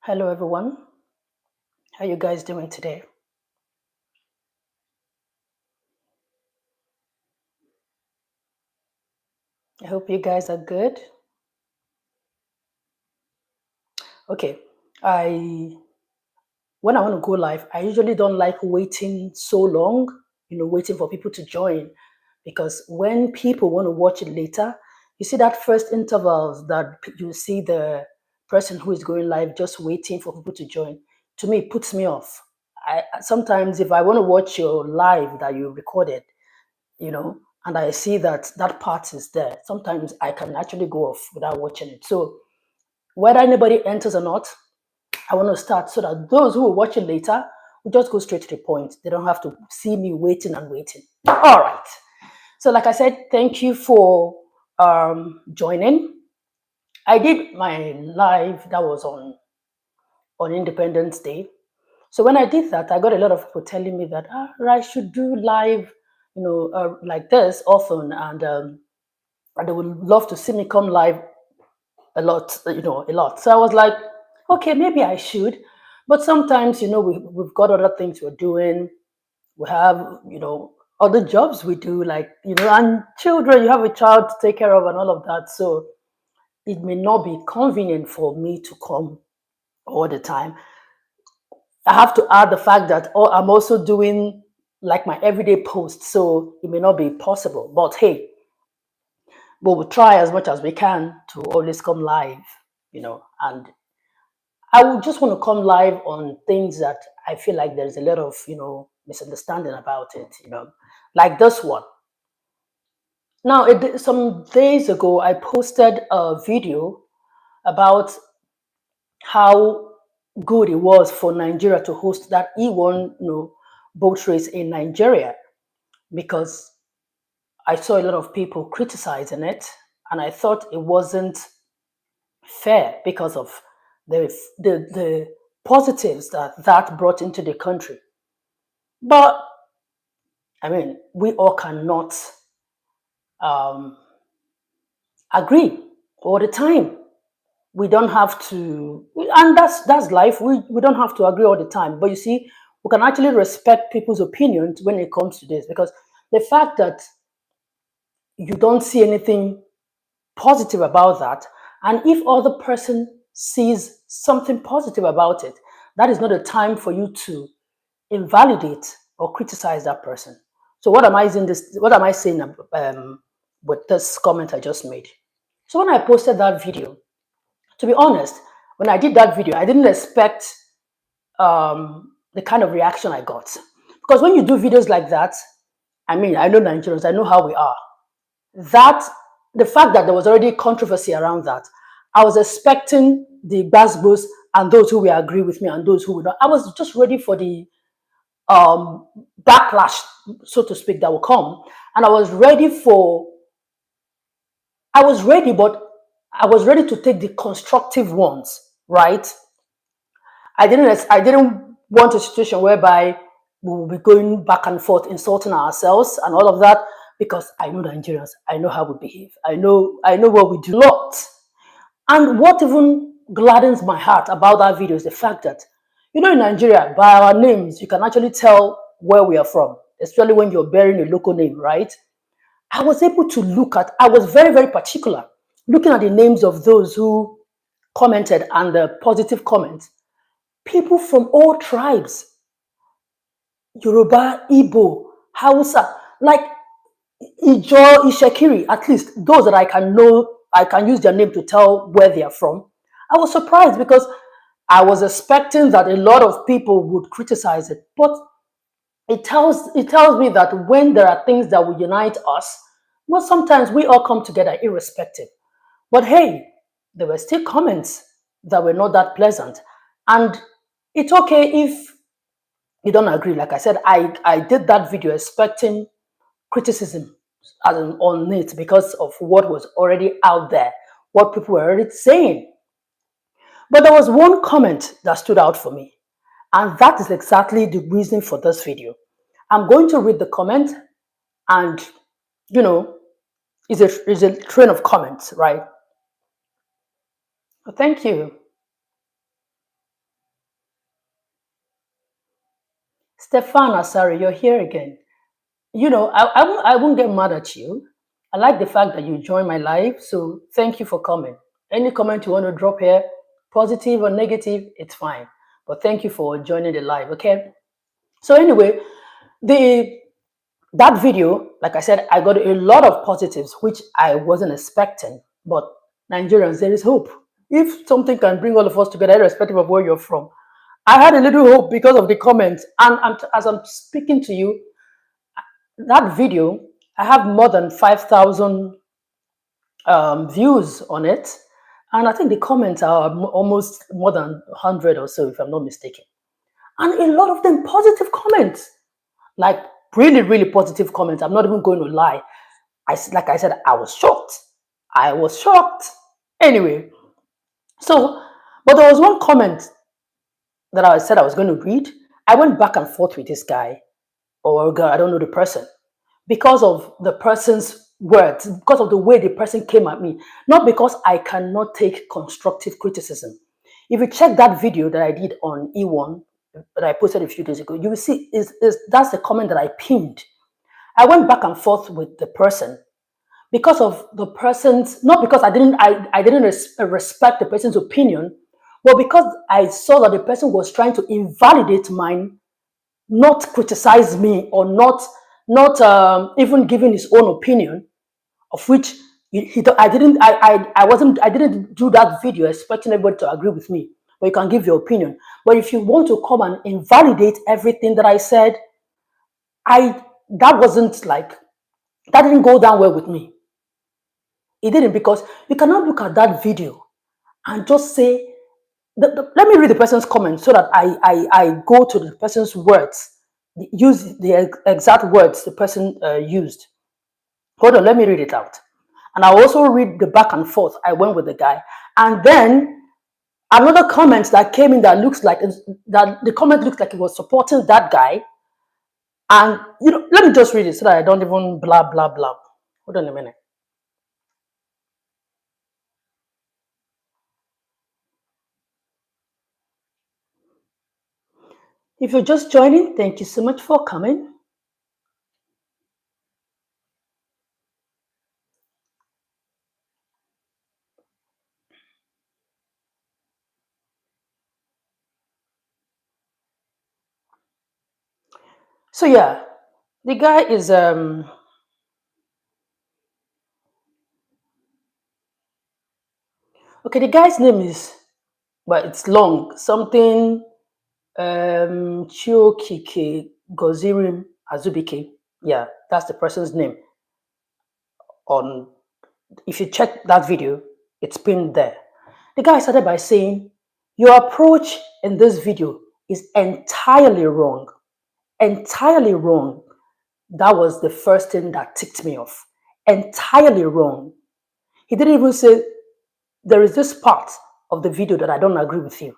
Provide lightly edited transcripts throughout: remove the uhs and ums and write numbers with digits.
Hello everyone. How you guys doing today? I hope you guys are good. Okay. I When I want to go live, I usually don't like waiting so long, waiting for people to join because when people want to watch it later, you see that first intervals that you see the person who is going live just waiting for people to join. To me, it puts me off. I sometimes if I want to watch your live that you recorded, and I see that that part is there, sometimes I can actually go off without watching it. So whether anybody enters or not, I want to start so that those who will watch it later will just go straight to the point. They don't have to see me waiting and waiting. All right. So like I said, thank you for joining. I did my live that was on Independence Day. So when I did that, I got a lot of people telling me that I should do live, like this often, and they would love to see me come live a lot. So I was like, okay, maybe I should. But sometimes, we've got other things we're doing. We have, other jobs we do, like, and children, you have a child to take care of and all of that. So it may not be convenient for me to come all the time. I have to add the fact that I'm also doing like my everyday posts. So it may not be possible. But hey, we'll try as much as we can to always come live, and I would just want to come live on things that I feel like there's a lot of, misunderstanding about it, like this one. Now, some days ago, I posted a video about how good it was for Nigeria to host that E1, boat race in Nigeria because I saw a lot of people criticizing it, and I thought it wasn't fair because of the positives that brought into the country. But I mean, we all cannot um, agree all the time. We don't have to, and that's life. We don't have to agree all the time. But you see, we can actually respect people's opinions when it comes to this because the fact that you don't see anything positive about that, and if other person sees something positive about it, that is not a time for you to invalidate or criticize that person. So what am I saying this? What am I saying with this comment I just made? So when I posted that video, to be honest, when I did that video, I didn't expect the kind of reaction I got. Because when you do videos like that, I mean, I know Nigerians, I know how we are. That the fact that there was already controversy around that, I was expecting the Basbos and those who will agree with me and those who would not. I was just ready for the um, backlash, so to speak, that will come. And I was ready, but I was ready to take the constructive ones, right? I didn't want a situation whereby we will be going back and forth, insulting ourselves and all of that, because I know Nigerians, I know how we behave, I know what we do a lot. And what even gladdens my heart about that video is the fact that, in Nigeria, by our names, you can actually tell where we are from, especially when you're bearing a local name, right? I was very, very particular looking at the names of those who commented and the positive comments. People from all tribes, Yoruba, Igbo, Hausa, like Ijo, Ishekiri, at least those that I can know, I can use their name to tell where they are from. I was surprised because I was expecting that a lot of people would criticize it, but it tells me that when there are things that will unite us, well, sometimes we all come together irrespective. But hey, there were still comments that were not that pleasant, and it's okay if you don't agree. Like I said, I did that video expecting criticism on it because of what was already out there, what people were already saying. But there was one comment that stood out for me, and that is exactly the reason for this video. I'm going to read the comment, and you know, it's a train of comments, right? Well, thank you. Stefan Asari, you're here again. I won't get mad at you. I like the fact that you joined my live, so thank you for coming. Any comment you want to drop here, positive or negative, it's fine. But thank you for joining the live, okay? So anyway, the that video, like I said, I got a lot of positives, which I wasn't expecting. But Nigerians, there is hope. If something can bring all of us together, irrespective of where you're from, I had a little hope because of the comments. And as I'm speaking to you, that video, I have more than 5,000 views on it. And I think the comments are almost more than 100 or so, if I'm not mistaken. And a lot of them positive comments, like really, really positive comments. I'm not even going to lie. Like I said, I was shocked. I was shocked. Anyway, so, but there was one comment that I said I was going to read. I went back and forth with this guy or girl, I don't know the person, because of the person's words, because of the way the person came at me, not because I cannot take constructive criticism. If you check that video that I did on E1 that I posted a few days ago, you will see that's the comment that I pinned. I went back and forth with the person because of the person's, not because I didn't respect the person's opinion, but because I saw that the person was trying to invalidate mine, not criticize me, or not even giving his own opinion, of which I didn't do that video expecting everybody to agree with me. But you can give your opinion. But if you want to come and invalidate everything that I said, I that wasn't like that didn't go down well with me. It didn't, because you cannot look at that video and just say, let me read the person's comment so that I go to the person's words, use the exact words the person used. Hold on, let me read it out. And I also read the back and forth I went with the guy. And then another comment that came in that the comment looks like it was supporting that guy. And let me just read it so that I don't even blah blah blah. Hold on a minute. If you're just joining, thank you so much for coming. So yeah, the guy is okay. The guy's name is, but it's long, something Chiokike Gozirim Azubike. Yeah, that's the person's name. On If you check that video, it's pinned there. The guy started by saying, "Your approach in this video is entirely wrong. Entirely wrong." That was the first thing that ticked me off. Entirely wrong. He didn't even say, "There is this part of the video that I don't agree with you."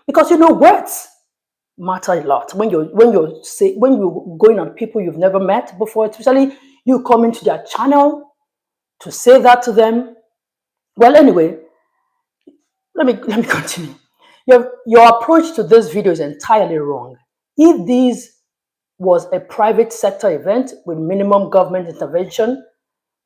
Because words matter a lot when you're going on people you've never met before, especially you come into their channel to say that to them. Well, anyway, let me continue. Your approach to this video is entirely wrong. If this was a private sector event with minimum government intervention,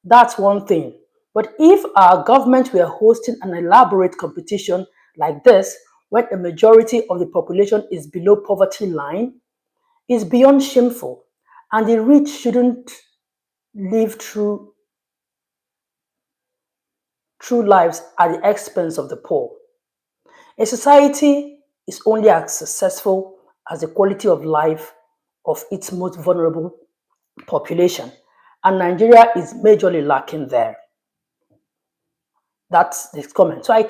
that's one thing. But if our government were hosting an elaborate competition like this, when a majority of the population is below poverty line, is beyond shameful, and the rich shouldn't live true lives at the expense of the poor. A society is only as successful as the quality of life of its most vulnerable population, and Nigeria is majorly lacking there. That's the comment. So I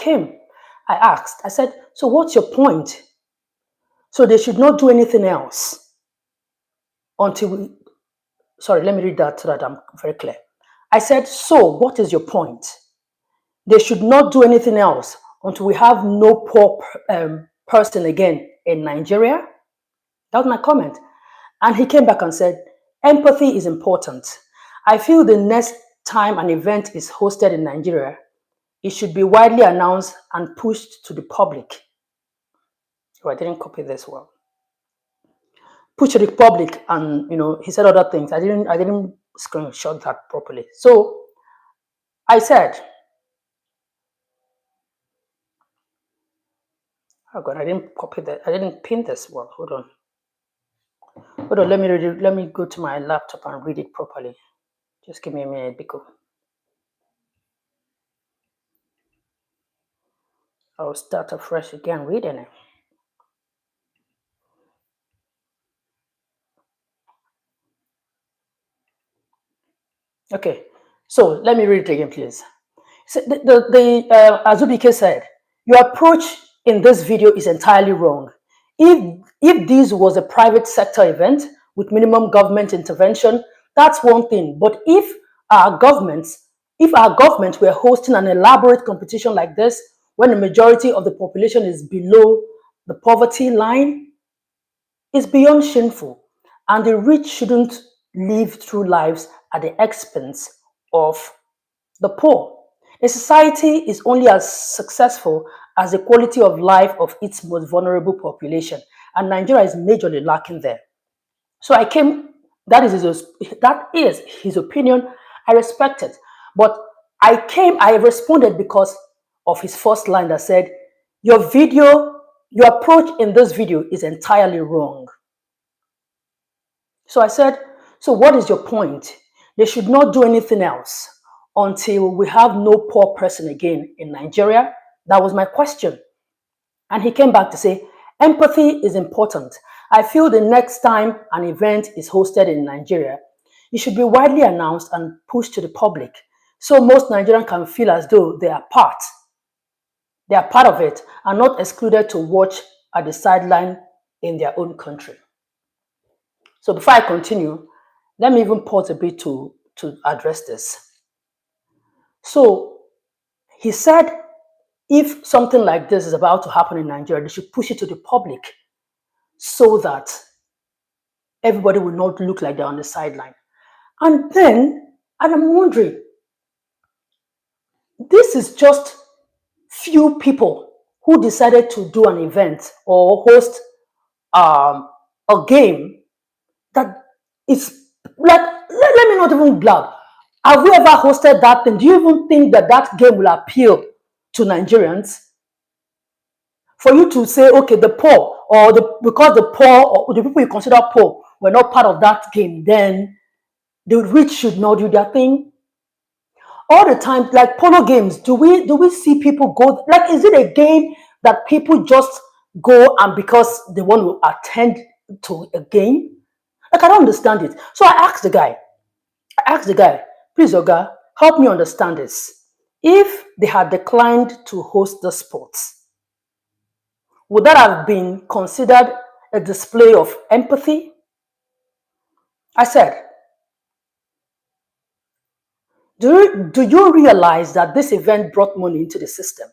asked, I said, "So what's your point?" So they should not do anything else until we, sorry, let me read that so that I'm very clear. I said, "So what is your point? They should not do anything else until we have no poor person again in Nigeria." That was my comment. And he came back and said, "Empathy is important. I feel the next time an event is hosted in Nigeria, it should be widely announced and pushed to the public." Oh, I didn't copy this well. push to the public, and he said other things. I didn't screenshot that properly. So I said, oh God, I didn't copy that. I didn't pin this one. Hold on. Let me read it. Let me go to my laptop and read it properly. Just give me a minute, because I'll start afresh again reading it. Okay, so let me read it again, please. So Azubike said, your approach in this video is entirely wrong. If this was a private sector event with minimum government intervention, that's one thing. But if our government were hosting an elaborate competition like this, when the majority of the population is below the poverty line, it's beyond shameful. And the rich shouldn't live through lives at the expense of the poor. A society is only as successful as the quality of life of its most vulnerable population, and Nigeria is majorly lacking there. So I came. That is his opinion. I respect it, but I responded because of his first line that said, Your approach in this video is entirely wrong." So I said, "So what is your point? They should not do anything else until we have no poor person again in Nigeria." That was my question. And he came back to say, empathy is important. I feel the next time an event is hosted in Nigeria, it should be widely announced and pushed to the public so most Nigerians can feel as though they are part. They are part of it and not excluded to watch at the sideline in their own country. So before I continue, let me even pause a bit to address this. So he said, if something like this is about to happen in Nigeria, they should push it to the public so that everybody will not look like they're on the sideline. And I'm wondering, this is just few people who decided to do an event or host a game that is like, let me not even blab. Have you ever hosted that thing? Do you even think that that game will appeal to Nigerians? For you to say, okay, the poor, because the poor or the people you consider poor were not part of that game, then the rich should not do their thing. All the time, like polo games, do we see people go? Like, is it a game that people just go and because they want to attend to a game? Like, I don't understand it. So I asked the guy, please, Oga, help me understand this. If they had declined to host the sports, would that have been considered a display of empathy? I said, do you realize that this event brought money into the system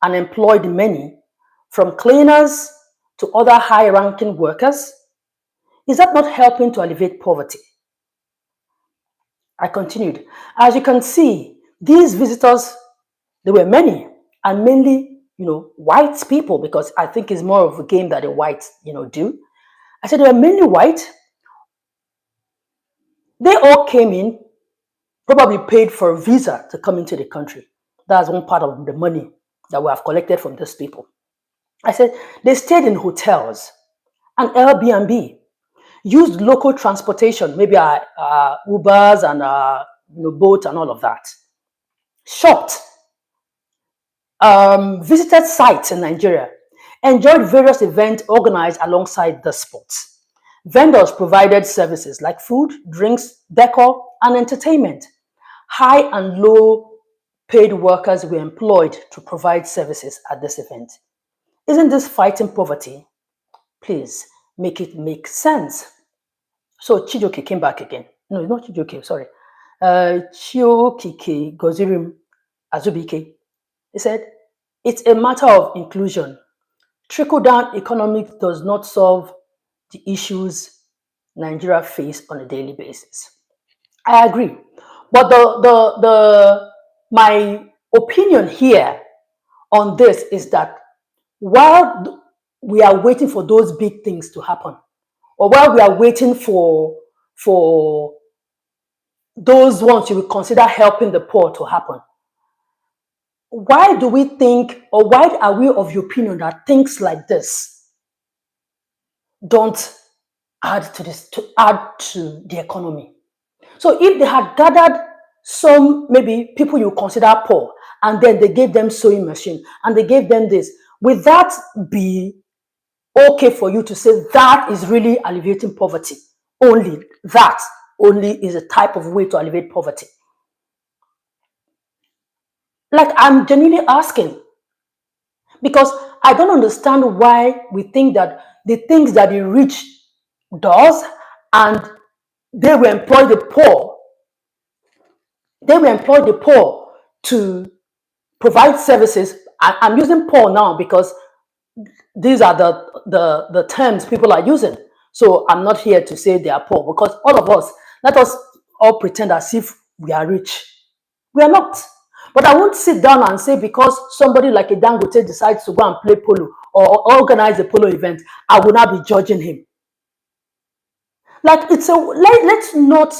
and employed many, from cleaners to other high-ranking workers? Is that not helping to alleviate poverty? I continued, as you can see, these visitors, there were many, and mainly, white people, because I think it's more of a game that the whites, do. I said there were mainly white. They all came in, probably paid for a visa to come into the country. That's one part of the money that we have collected from these people. I said they stayed in hotels and Airbnb, used local transportation, maybe Ubers and boats and all of that, shopped, visited sites in Nigeria, enjoyed various events organized alongside the sports. Vendors provided services like food, drinks, decor, and entertainment. High and low paid workers were employed to provide services at this event. Isn't this fighting poverty? Please make it make sense. So Chijoke came back again. No, it's not Chijoke, sorry. Chiokike Gozirim Azubike. He said, it's a matter of inclusion. Trickle-down economics does not solve the issues Nigeria face on a daily basis. I agree. But my opinion here on this is that while we are waiting for those big things to happen, or while we are waiting for those ones you would consider helping the poor to happen, why do we think, or why are we of the opinion that things like this don't add to the economy? So if they had gathered some maybe people you consider poor, and then they gave them sewing machine and they gave them this, would that be okay for you to say that is really alleviating poverty? Only that only is a type of way to alleviate poverty. Like, I'm genuinely asking, because I don't understand why we think that the things that the rich does, and they will employ the poor, to provide services. I'm using poor now because these are the terms people are using. So I'm not here to say they are poor, because all of us, let us all pretend as if we are rich. We are not. But I won't sit down and say because somebody like a Dangote decides to go and play polo or organize a polo event, I will not be judging him. Like, let's not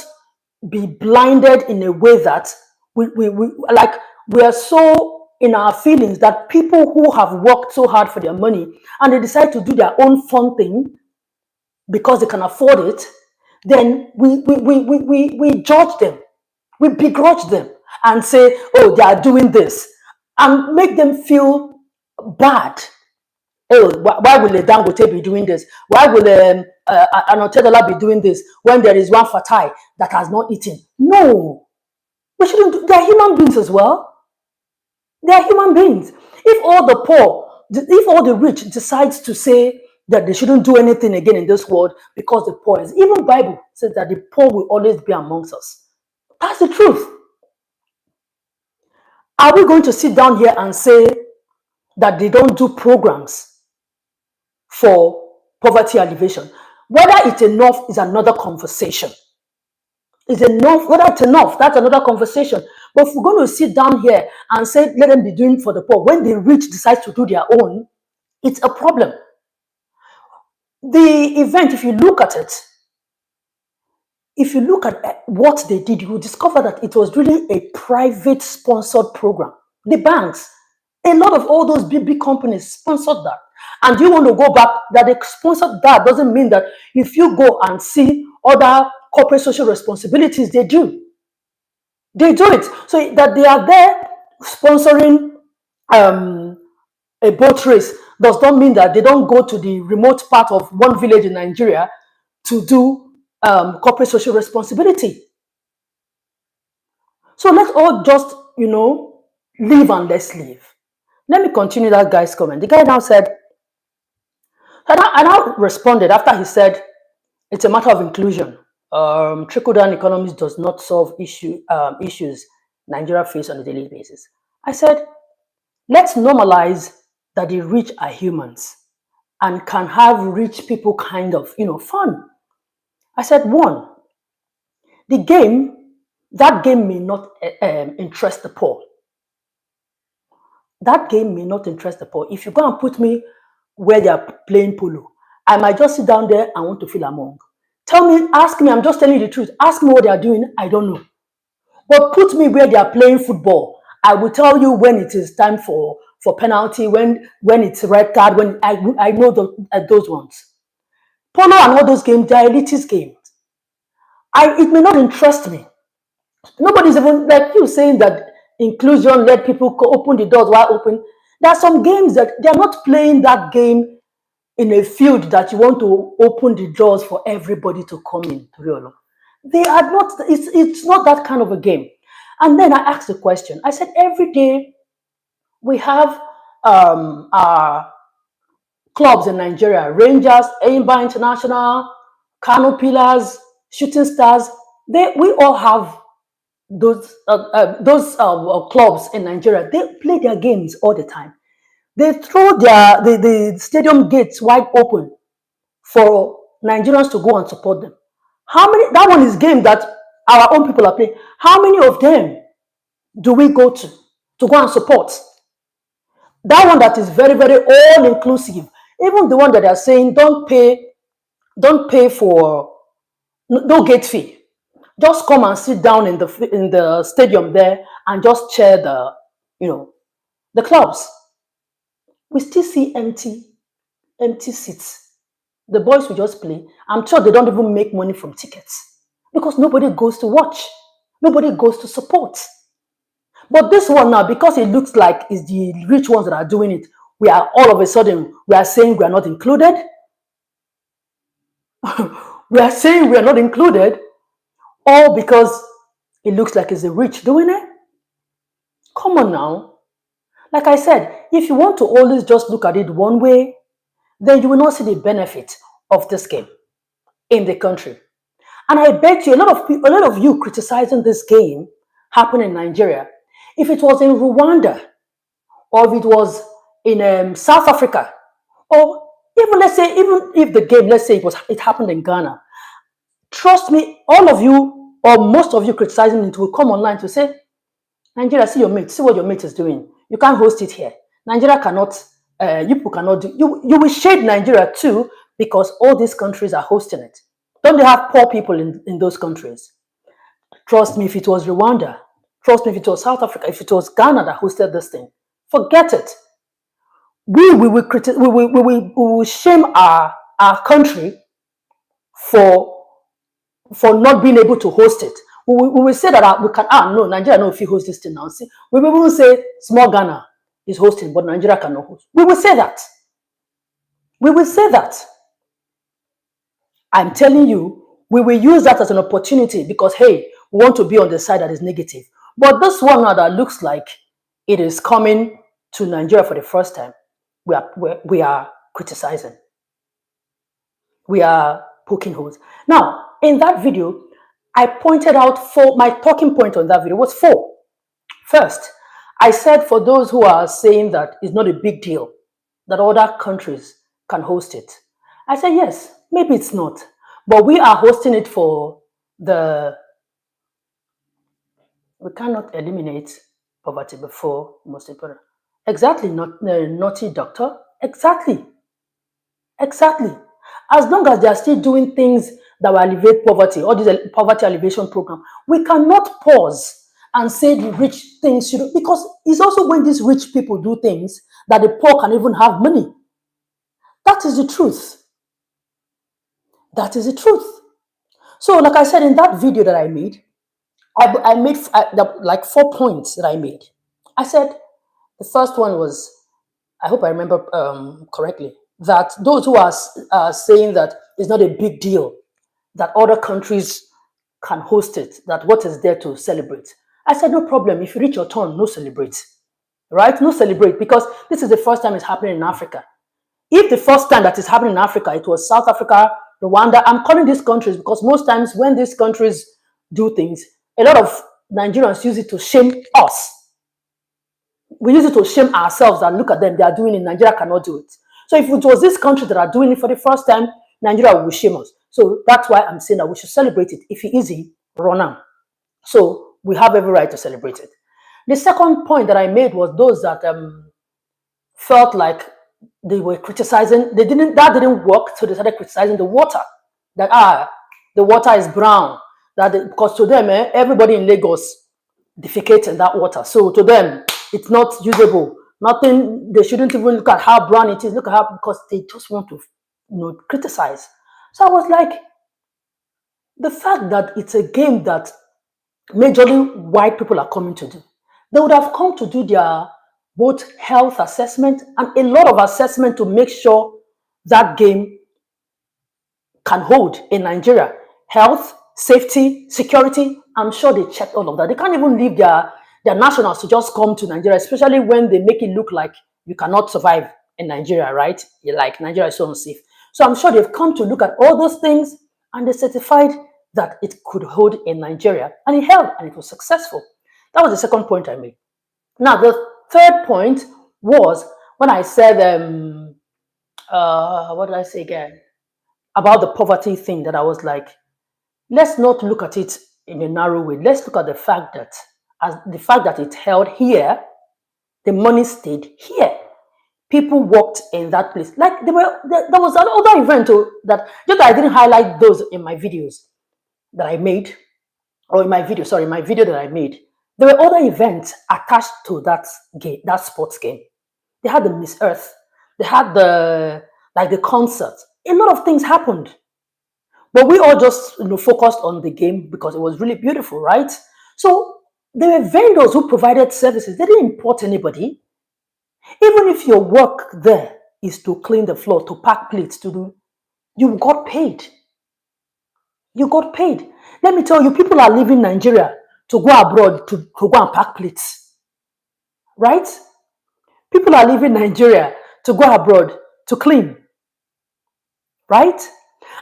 be blinded in a way that we are so in our feelings that people who have worked so hard for their money and they decide to do their own fun thing because they can afford it, then we judge them, we begrudge them and say, oh, they are doing this, and make them feel bad. Oh, why will a Dangote be doing this? Why will an Otedola be doing this when there is one Fatai that has not eaten? No, we shouldn't. They are human beings as well. They are human beings. If all the poor, if all the rich decides to say that they shouldn't do anything again in this world because the poor is, even Bible says that the poor will always be amongst us. That's the truth. Are we going to sit down here and say that they don't do programs for poverty alleviation? Whether it's enough is another conversation. Is enough, whether it's enough, that's another conversation. But if we're going to sit down here and say, let them be doing for the poor, when the rich decide to do their own, it's a problem. The event, if you look at it, if you look at what they did, you will discover that it was really a private sponsored program. The banks, a lot of all those big companies sponsored that. And you want to go back, that they sponsored that doesn't mean that if you go and see other corporate social responsibilities, they do. They do it. So that they are there sponsoring a boat race does not mean that they don't go to the remote part of one village in Nigeria to do corporate social responsibility. So let's all just, live and let's live. Let me continue that guy's comment. The guy now said, I now responded after he said, it's a matter of inclusion. Trickle-down economics does not solve issues Nigeria face on a daily basis. I said, let's normalize that the rich are humans and can have rich people kind of, fun. I said, one, that game may not interest the poor. That game may not interest the poor. If you go and put me where they are playing polo, I might just sit down there and want to feel among. Ask me, I'm just telling you the truth. Ask me what they are doing, I don't know. But put me where they are playing football. I will tell you when it is time for penalty, when it's red card, when I know those ones. Polo and all those games, they are elitist games. It may not interest me. Nobody's even, like you saying that inclusion, let people open the doors wide open. There are some games that they're not playing that game in a field that you want to open the doors for everybody to come in. They are not, it's not that kind of a game. And then I asked the question. I said, every day we have our clubs in Nigeria, Rangers, Aimba International, Kano Pillars, Shooting Stars. We all have those clubs in Nigeria. They play their games all the time. They throw the stadium gates wide open for Nigerians to go and support them. How many? That one is game that our own people are playing. How many of them do we go to go and support? That one that is very, very all inclusive. Even the one that are saying don't pay Don't pay for no gate fee. Just come and sit down in the stadium there and just cheer you know the clubs. We still see empty seats. The boys will just play. I'm sure they don't even make money from tickets because nobody goes to watch. Nobody goes to support. But this one now, because it looks like it's the rich ones that are doing it, we are all of a sudden we are saying we are not included. We are saying we are not included, all because it looks like it's the rich doing it. Come on now. Like I said, if you want to always just look at it one way, then you will not see the benefit of this game in the country. And I bet you a lot of you criticizing this game happened in Nigeria. If it was in Rwanda, or if it was in South Africa, or even let's say even if the game, let's say it happened in Ghana, trust me, all of you or most of you criticizing it will come online to say, Nigeria, see your mate, see what your mate is doing. You can't host it here. Nigeria cannot, you people cannot do. You will shade Nigeria too because all these countries are hosting it. Don't they have poor people in those countries? Trust me, if it was Rwanda, trust me, if it was South Africa, if it was Ghana that hosted this thing, forget it. We will shame our country for not being able to host it. We will say that we can, no, Nigeria no, if you host this thing now. See, we will even say small Ghana is hosting, but Nigeria cannot host. We will say that. We will say that. I'm telling you, we will use that as an opportunity because, hey, we want to be on the side that is negative. But this one now that looks like it is coming to Nigeria for the first time, we are criticizing. We are poking holes. Now, in that video, I pointed out my talking point on that video was 4. First, I said for those who are saying that it's not a big deal that other countries can host it, I said yes, maybe it's not, but we are hosting it for we cannot eliminate poverty before most important. Exactly, not naughty doctor. Exactly. As long as they are still doing things that will alleviate poverty, all these poverty alleviation program, we cannot pause and say the rich things should, because it's also when these rich people do things that the poor can even have money. That is the truth. That is the truth. So, like I said in that video that I made, I made like 4 points that I made. I said the first one was, I hope I remember correctly, that those who are saying that it's not a big deal that other countries can host it, that what is there to celebrate? I said, no problem. If you reach your turn, no celebrate. Right? No celebrate, because this is the first time it's happening in Africa. If the first time that is happening in Africa, it was South Africa, Rwanda, I'm calling these countries because most times when these countries do things, a lot of Nigerians use it to shame us. We use it to shame ourselves and look at them, they are doing it, Nigeria cannot do it. So if it was this country that are doing it for the first time, Nigeria will shame us. So that's why I'm saying that we should celebrate it. If it's easy, run on. So we have every right to celebrate it. The second point that I made was those that felt like they were criticizing, that didn't work, so they started criticizing the water. That the water is brown. Because to them, everybody in Lagos defecates in that water. So to them, it's not usable. Nothing, they shouldn't even look at how brown it is. Look at how, because they just want to criticize. So I was like, the fact that it's a game that majorly white people are coming to do, they would have come to do their both health assessment and a lot of assessment to make sure that game can hold in Nigeria. Health, safety, security, I'm sure they checked all of that. They can't even leave their nationals to just come to Nigeria, especially when they make it look like you cannot survive in Nigeria, right? You're like, Nigeria is so unsafe. So I'm sure they've come to look at all those things and they certified that it could hold in Nigeria. And it held and it was successful. That was the second point I made. Now, the third point was when I said, what did I say again? About the poverty thing, that I was like, let's not look at it in a narrow way. Let's look at the fact that it held here, the money stayed here. People worked in that place. Like there was another event that just I didn't highlight those in my videos that I made, or in my video, sorry, my video that I made. There were other events attached to that game, that sports game. They had the Miss Earth, they had the concert. A lot of things happened, but we all just focused on the game because it was really beautiful, right? So there were vendors who provided services. They didn't import anybody. Even if your work there is to clean the floor, to pack plates, to do, you got paid. You got paid. Let me tell you, people are leaving Nigeria to go abroad to go and pack plates, right? People are leaving Nigeria to go abroad to clean, right?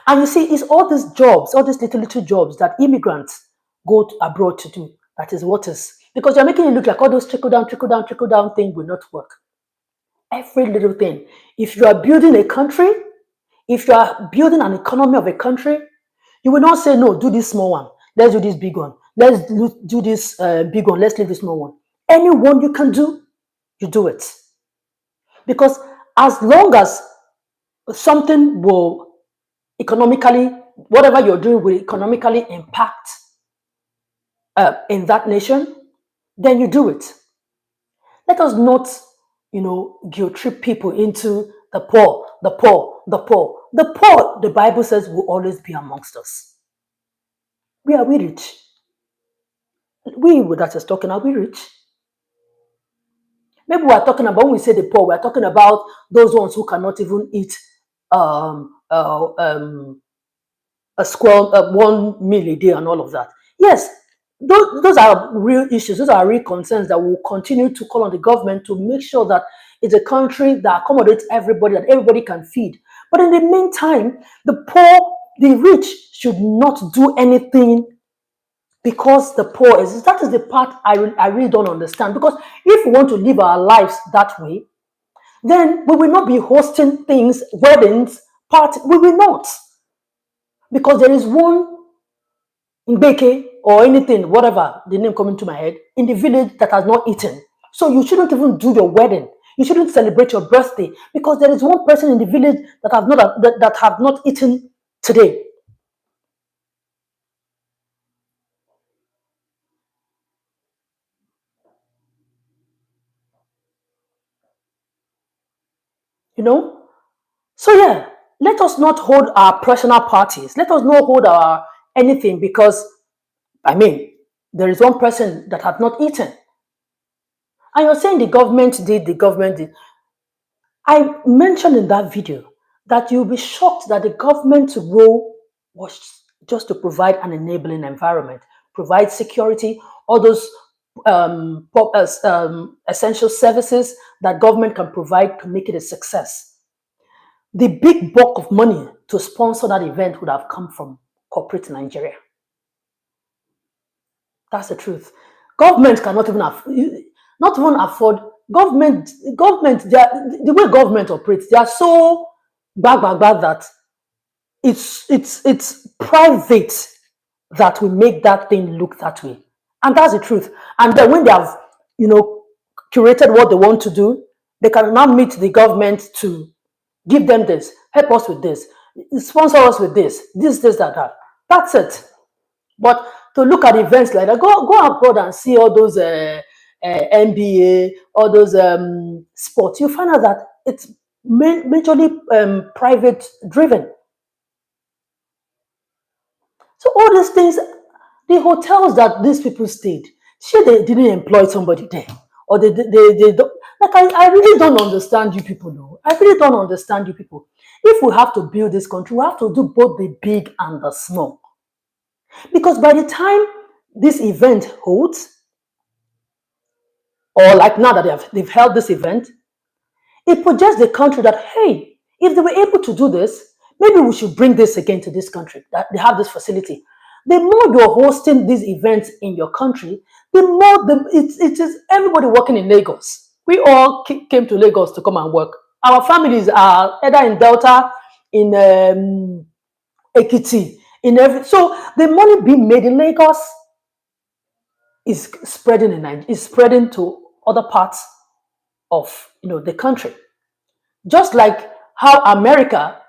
And you see, it's all these jobs, all these little jobs that immigrants go abroad to do. That is what is, because you're making it look like all those trickle down thing will not work. Every little thing. If you are building a country, if you are building an economy of a country, you will not say, no, do this small one. Let's do this big one. Let's do this big one. Let's leave this small one. Any one you can do, you do it. Because as long as something will economically, whatever you're doing will economically impact in that nation, then you do it. Let us not, guilt trip people into the poor, the poor, the poor. The poor, the Bible says, will always be amongst us. Are we rich? We that is talking, are we rich? Maybe we are talking about, when we say the poor, we are talking about those ones who cannot even eat a square, 1 meal a day and all of that. Yes, those are real issues. Those are real concerns that will continue to call on the government to make sure that it's a country that accommodates everybody, that everybody can feed. But in the meantime, the poor, the rich should not do anything because the poor is. That is the part I really don't understand. Because if we want to live our lives that way, then we will not be hosting things, weddings, parties. We will not. Because there is one in Beke or anything, whatever the name coming to my head, in the village that has not eaten. So you shouldn't even do your wedding. You shouldn't celebrate your birthday because there is one person in the village that have not eaten today. You know? So yeah, let us not hold our personal parties. Let us not hold our anything because there is one person that have not eaten. And you're saying the government did. I mentioned in that video that you'll be shocked that the government's role was just to provide an enabling environment, provide security, all those essential services that government can provide to make it a success. The big bulk of money to sponsor that event would have come from corporate Nigeria. That's the truth. Government cannot even not even afford government the way government operates, they are so bad that it's private that will make that thing look that way. And that's the truth. And then when they have, you know, curated what they want to do, they can now meet the government to give them this, help us with this, sponsor us with this, that. That's it. But to look at events like that, go abroad and see all those NBA, all those sports. You find out that it's majorly private driven. So all these things, the hotels that these people stayed, sure they didn't employ somebody there, or they don't. Like I really don't understand you people. No, I really don't understand you people. If we have to build this country, we have to do both the big and the small. Because by the time this event holds, or like now that they've held this event, it projects the country that, hey, if they were able to do this, maybe we should bring this again to this country, that they have this facility. The more you're hosting these events in your country, the more it is everybody working in Lagos. We all came to Lagos to come and work. Our families are either in Delta, in Ekiti, in every. So the money being made in Lagos is spreading to other parts of the country. Just like how America,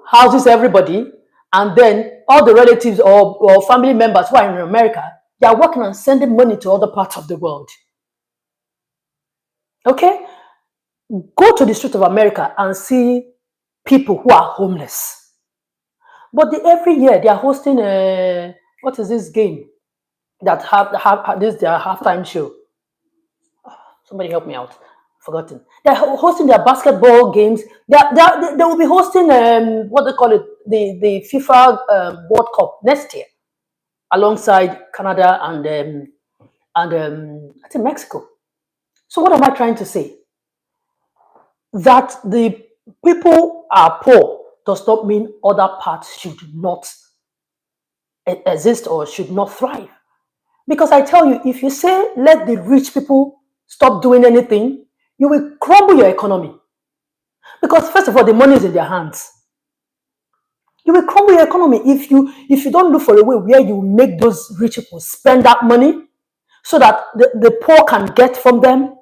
houses everybody, and then all the relatives or family members who are in America, they are working on sending money to other parts of the world. Okay? Go to the street of America and see people who are homeless. But every year they are hosting what is this game that have this their halftime show? Somebody help me out. Forgotten. They're hosting their basketball games. They will be hosting what they call it, the FIFA World Cup next year, alongside Canada and I think Mexico. So what am I trying to say? That the people are poor does not mean other parts should not exist or should not thrive. Because I tell you, if you say let the rich people stop doing anything, you will crumble your economy. Because first of all, the money is in their hands. You will crumble your economy if you don't look for a way where you make those rich people spend that money so that the poor can get from them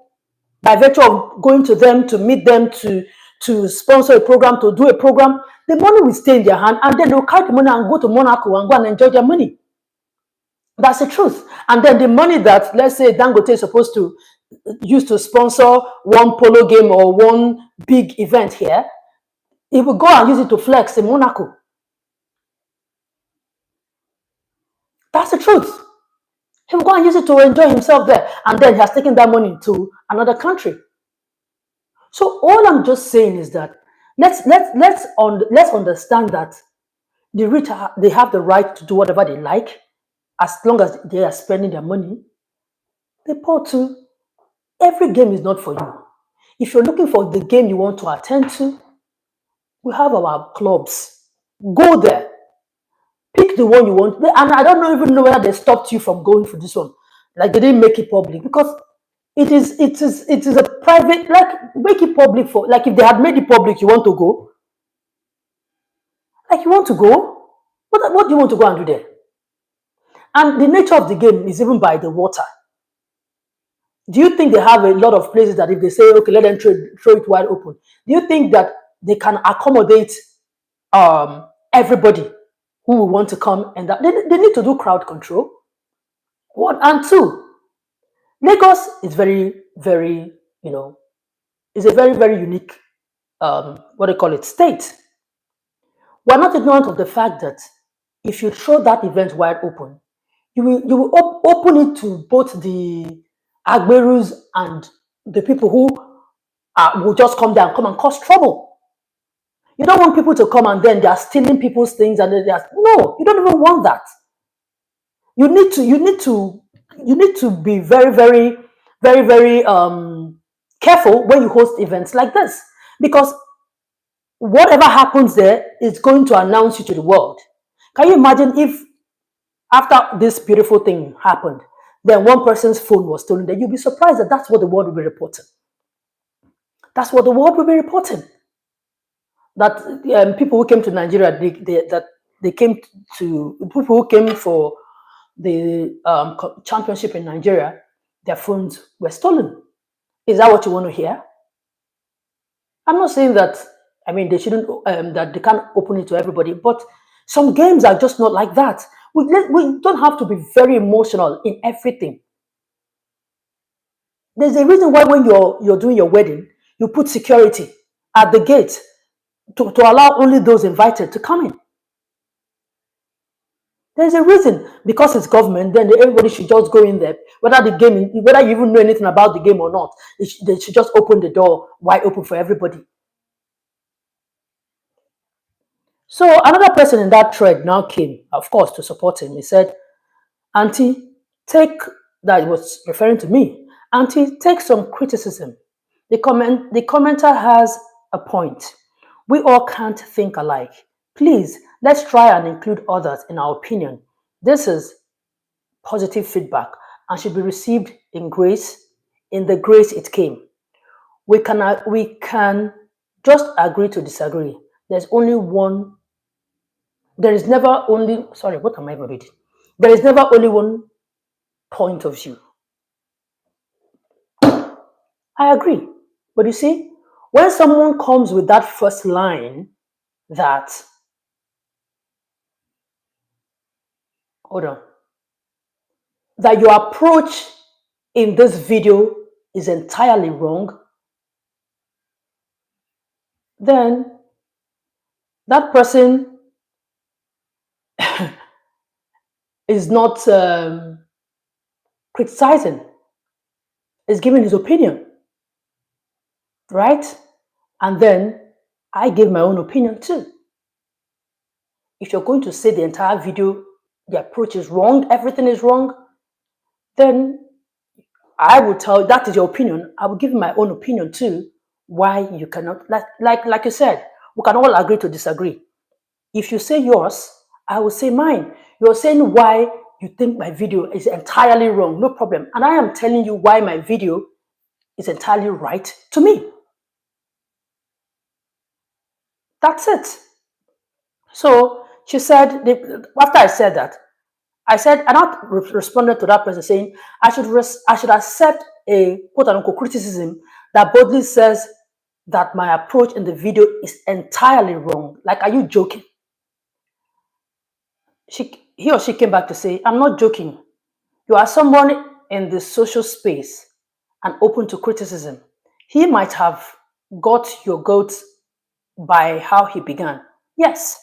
by virtue of going to them to meet them to sponsor a program, to do a program. The money will stay in their hand, and then they'll carry the money and go to Monaco and go and enjoy their money. That's the truth. And then the money that, let's say, Dangote is supposed to use to sponsor one polo game or one big event here, he will go and use it to flex in Monaco. That's the truth. He will go and use it to enjoy himself there. And then he has taken that money to another country. So all I'm just saying is that let's understand that the rich they have the right to do whatever they like as long as they are spending their money. The poor too. Every game is not for you. If you're looking for the game you want to attend to, we have our clubs. Go there. Pick the one you want. And I don't even know whether they stopped you from going for this one. Like they didn't make it public because it is a private, like make it public for, like if they had made it public, you want to go? Like you want to go? What do you want to go and do there? And the nature of the game is even by the water. Do you think they have a lot of places that if they say, okay, let them throw it wide open, do you think that they can accommodate everybody who will want to come? And that they need to do crowd control. One and two, Lagos is very, very, is a very, very unique, what do you call it, state. We're not ignorant of the fact that if you throw that event wide open, you will open it to both the Agberus and the people who will just come there and come and cause trouble. You don't want people to come and then they are stealing people's things and no, you don't even want that. You need to be very, very, very, very careful when you host events like this, because whatever happens there is going to announce you to the world. Can you imagine if after this beautiful thing happened, then one person's phone was stolen? Then you'll be surprised that that's what the world will be reporting. That's what the world will be reporting. That people who came to Nigeria, that they came to people who came for the championship in Nigeria, their phones were stolen. Is that what you want to hear? I'm not saying that. I mean, they shouldn't. That they can't open it to everybody, but some games are just not like that. We don't have to be very emotional in everything. There's a reason why when you're doing your wedding, you put security at the gate to allow only those invited to come in. There's a reason, because it's government. Then everybody should just go in there, whether you even know anything about the game or not. They should just open the door wide open for everybody. So another person in that thread now came, of course, to support him. He said, Auntie, take, that he was referring to me. Auntie, take some criticism. The commenter has a point. We all can't think alike. Please, let's try and include others in our opinion. This is positive feedback and should be received in grace, in the grace it came. We can just agree to disagree. There is never only, sorry, what am I reading? There is never only one point of view. I agree. But you see, When someone comes with that first line that, hold on, that your approach in this video is entirely wrong, then that person is not criticizing, is giving his opinion, right? And then I give my own opinion too. If you're going to say the entire video, the approach is wrong, everything is wrong, then I will tell that is your opinion. I will give my own opinion too. Why you cannot, like you said, we can all agree to disagree. If you say yours, I will say mine. You're saying why you think my video is entirely wrong, no problem. And I am telling you why my video is entirely right to me. That's it. So she said, after I said that, I said, and I responded to that person saying, I should accept a quote unquote criticism that boldly says that my approach in the video is entirely wrong. Like, are you joking? He or she came back to say, I'm not joking. You are someone in the social space and open to criticism. He might have got your goat by how he began. Yes,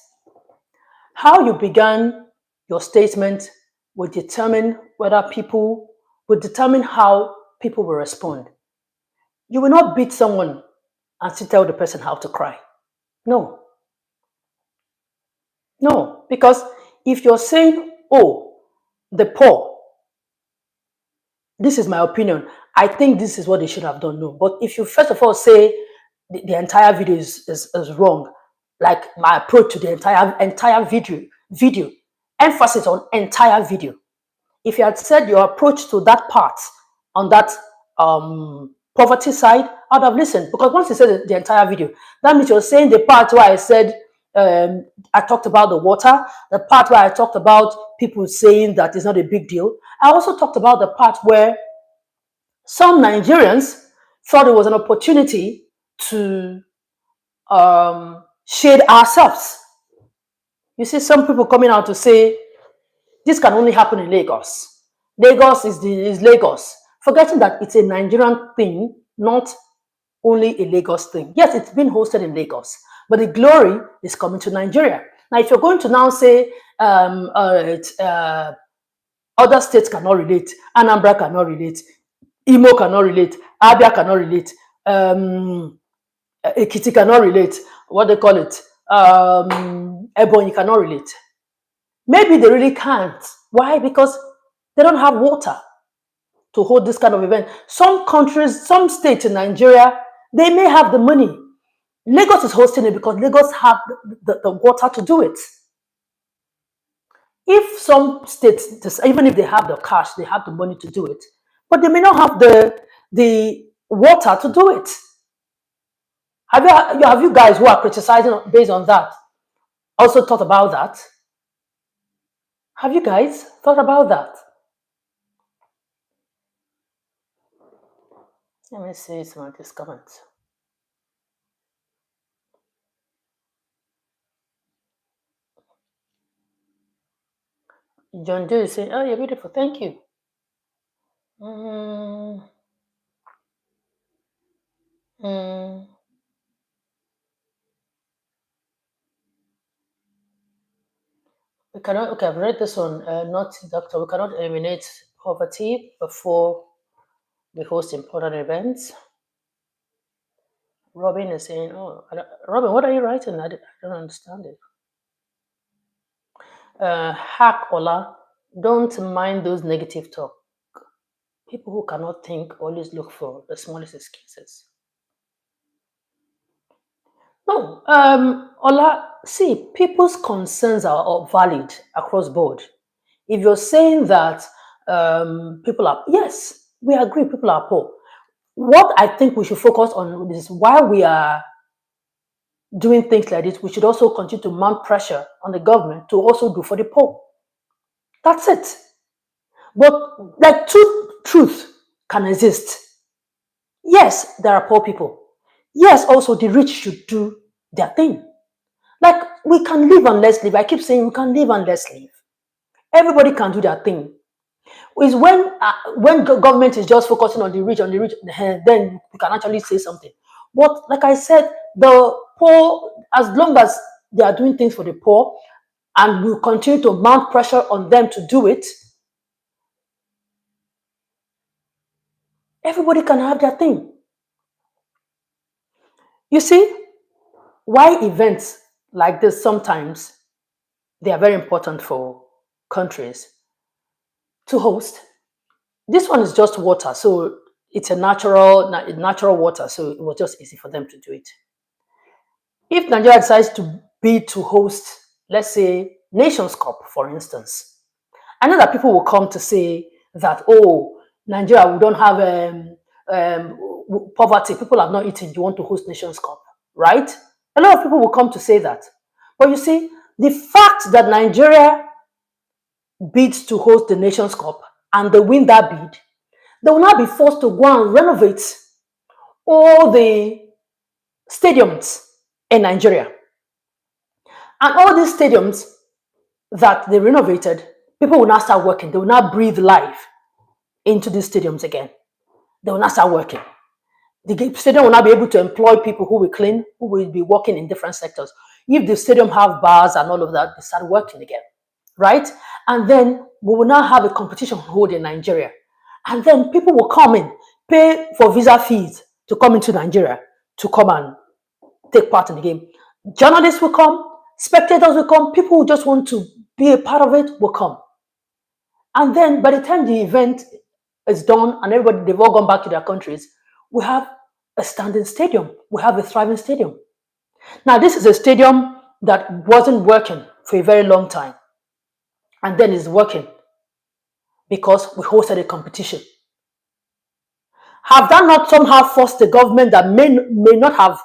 how you began your statement will determine how people will respond. You will not beat someone and still tell the person how to cry. No, no, because if you're saying, oh, the poor, this is my opinion, I think this is what they should have done. No, but if you first of all say the entire video is wrong, like my approach to the entire video, emphasis on entire video. If you had said your approach to that part on that poverty side, I'd have listened, because once you said the entire video, that means you're saying the part where I said I talked about the water, the part where I talked about people saying that it's not a big deal. I also talked about the part where some Nigerians thought it was an opportunity to shade ourselves. You see some people coming out to say this can only happen in Lagos. Lagos is Lagos, forgetting that it's a Nigerian thing, not only a Lagos thing. Yes, it's been hosted in Lagos, but the glory is coming to Nigeria. Now, if you're going to now say other states cannot relate, Anambra cannot relate, Imo cannot relate, Abia cannot relate, Ekiti cannot relate, what they call it, Ebonyi cannot relate. Maybe they really can't. Why? Because they don't have water to hold this kind of event. Some countries, some states in Nigeria, they may have the money. Lagos is hosting it because Lagos have the water to do it. If some states, even if they have the cash, they have the money to do it, but they may not have the water to do it. Have you guys who are criticizing based on that also thought about that? Have you guys thought about that? Let me see some of these comments. John Doe is saying, oh, you're beautiful. Thank you. We cannot, okay, I've read this one, not doctor. We cannot eliminate poverty before we host important events. Robin is saying, oh, Robin, what are you writing? I don't understand it. Hack Ola, don't mind those negative talk. People who cannot think always look for the smallest excuses. No, Ola, see, people's concerns are valid across board. If you're saying that people are, yes, we agree, people are poor. What I think we should focus on is while we are doing things like this, we should also continue to mount pressure on the government to also do for the poor. That's it. But like truth can exist. Yes, there are poor people. Yes, also the rich should do their thing. Like we can live and let's live. I keep saying we can live and let's live. Everybody can do their thing. Is when government is just focusing on the rich, then we can actually say something. But like I said, the poor, as long as they are doing things for the poor, and we continue to mount pressure on them to do it, everybody can have their thing. You see, why events like this sometimes they are very important for countries to host. This one is just water, so it's a natural water, so it was just easy for them to do it. If Nigeria decides to bid to host, let's say, Nations Cup, for instance, I know that people will come to say that, oh, Nigeria, we don't have poverty, people have not eaten, you want to host Nations Cup, right? A lot of people will come to say that. But you see, the fact that Nigeria bids to host the Nations Cup and they win that bid, they will now be forced to go and renovate all the stadiums in Nigeria. And all these stadiums that they renovated, people will now start working. They will now breathe life into these stadiums again. They will now start working. The stadium will now be able to employ people who will clean, who will be working in different sectors. If the stadium have bars and all of that, they start working again, right? And then we will now have a competition hold in Nigeria. And then people will come in, pay for visa fees to come into Nigeria to come and take part in the game. Journalists will come, spectators will come, people who just want to be a part of it will come. And then by the time the event is done and everybody, they've all gone back to their countries, we have a standing stadium. We have a thriving stadium. Now, this is a stadium that wasn't working for a very long time and then is working because we hosted a competition. Have that not somehow forced the government that may not have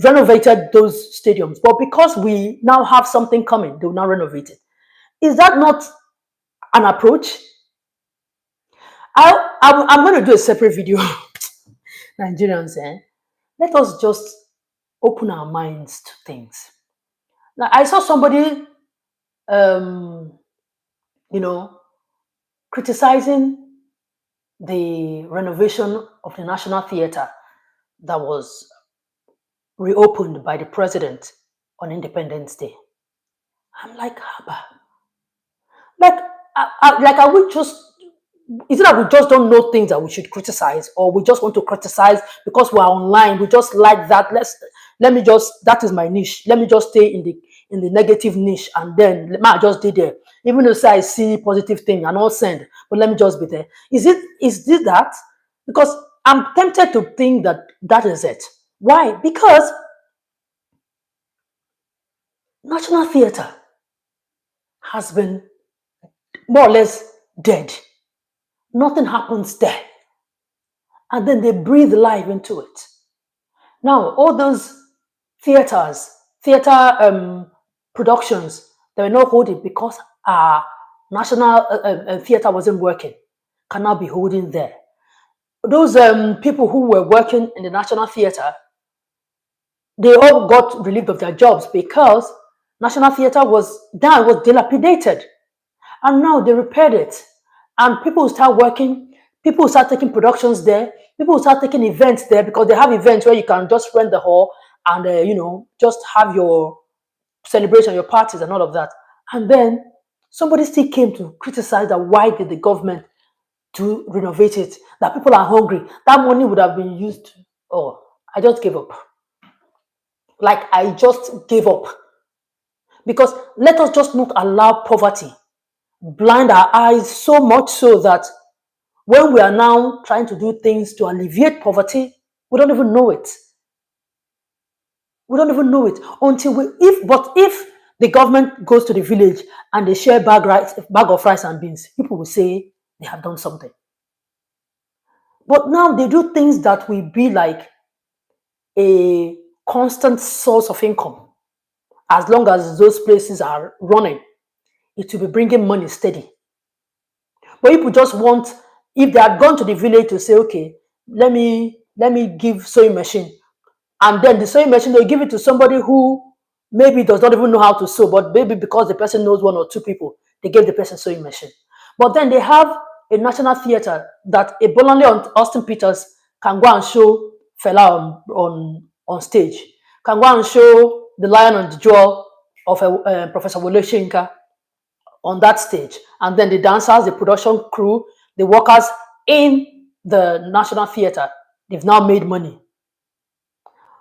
renovated those stadiums, but because we now have something coming, they will now renovate it? Is that not an approach? I'm going to do a separate video. Nigerians, let us just open our minds to things. Now, I saw somebody, um, you know, criticizing the renovation of the National Theatre that was reopened by the president on Independence Day. I'm like, Haba. Like, are we just, is it that we just don't know things that we should criticize, or we just want to criticize because we're online? We just like that. Let me just, that is my niche. Let me just stay in the negative niche, and then let me just stay there. Even though say I see positive thing and all send, but let me just be there. Is this that? Because I'm tempted to think that that is it. Why? Because National Theatre has been more or less dead. Nothing happens there. And then they breathe life into it. Now, all those theater productions that were not holding because our national theater wasn't working, can now be holding there. Those people who were working in the national theater, they all got relieved of their jobs because national theater was dilapidated, and now they repaired it, and people will start working. People will start taking productions there. People will start taking events there because they have events where you can just rent the hall and just have your celebration, your parties, and all of that. And then somebody still came to criticize that why did the government to renovate it? That people are hungry. That money would have been used. Oh, I just gave up. Like I just gave up because let us just not allow poverty blind our eyes so much so that when we are now trying to do things to alleviate poverty, we don't even know it. We don't even know it until if the government goes to the village and they share bag of rice and beans, people will say they have done something. But now they do things that will be like a constant source of income. As long as those places are running, it will be bringing money steady. But people just want, if they had gone to the village to say, okay, let me give sewing machine And then the sewing machine, they'll give it to somebody who maybe does not even know how to sew, but maybe because the person knows one or two people, they gave the person sewing machine. But then they have a national theater that a Bolanle on Austin Peters can go and show Fela on stage, can go and show the Lion on the Jaw of Professor Wole Soyinka on that stage. And then the dancers, the production crew, the workers in the National Theater, they've now made money.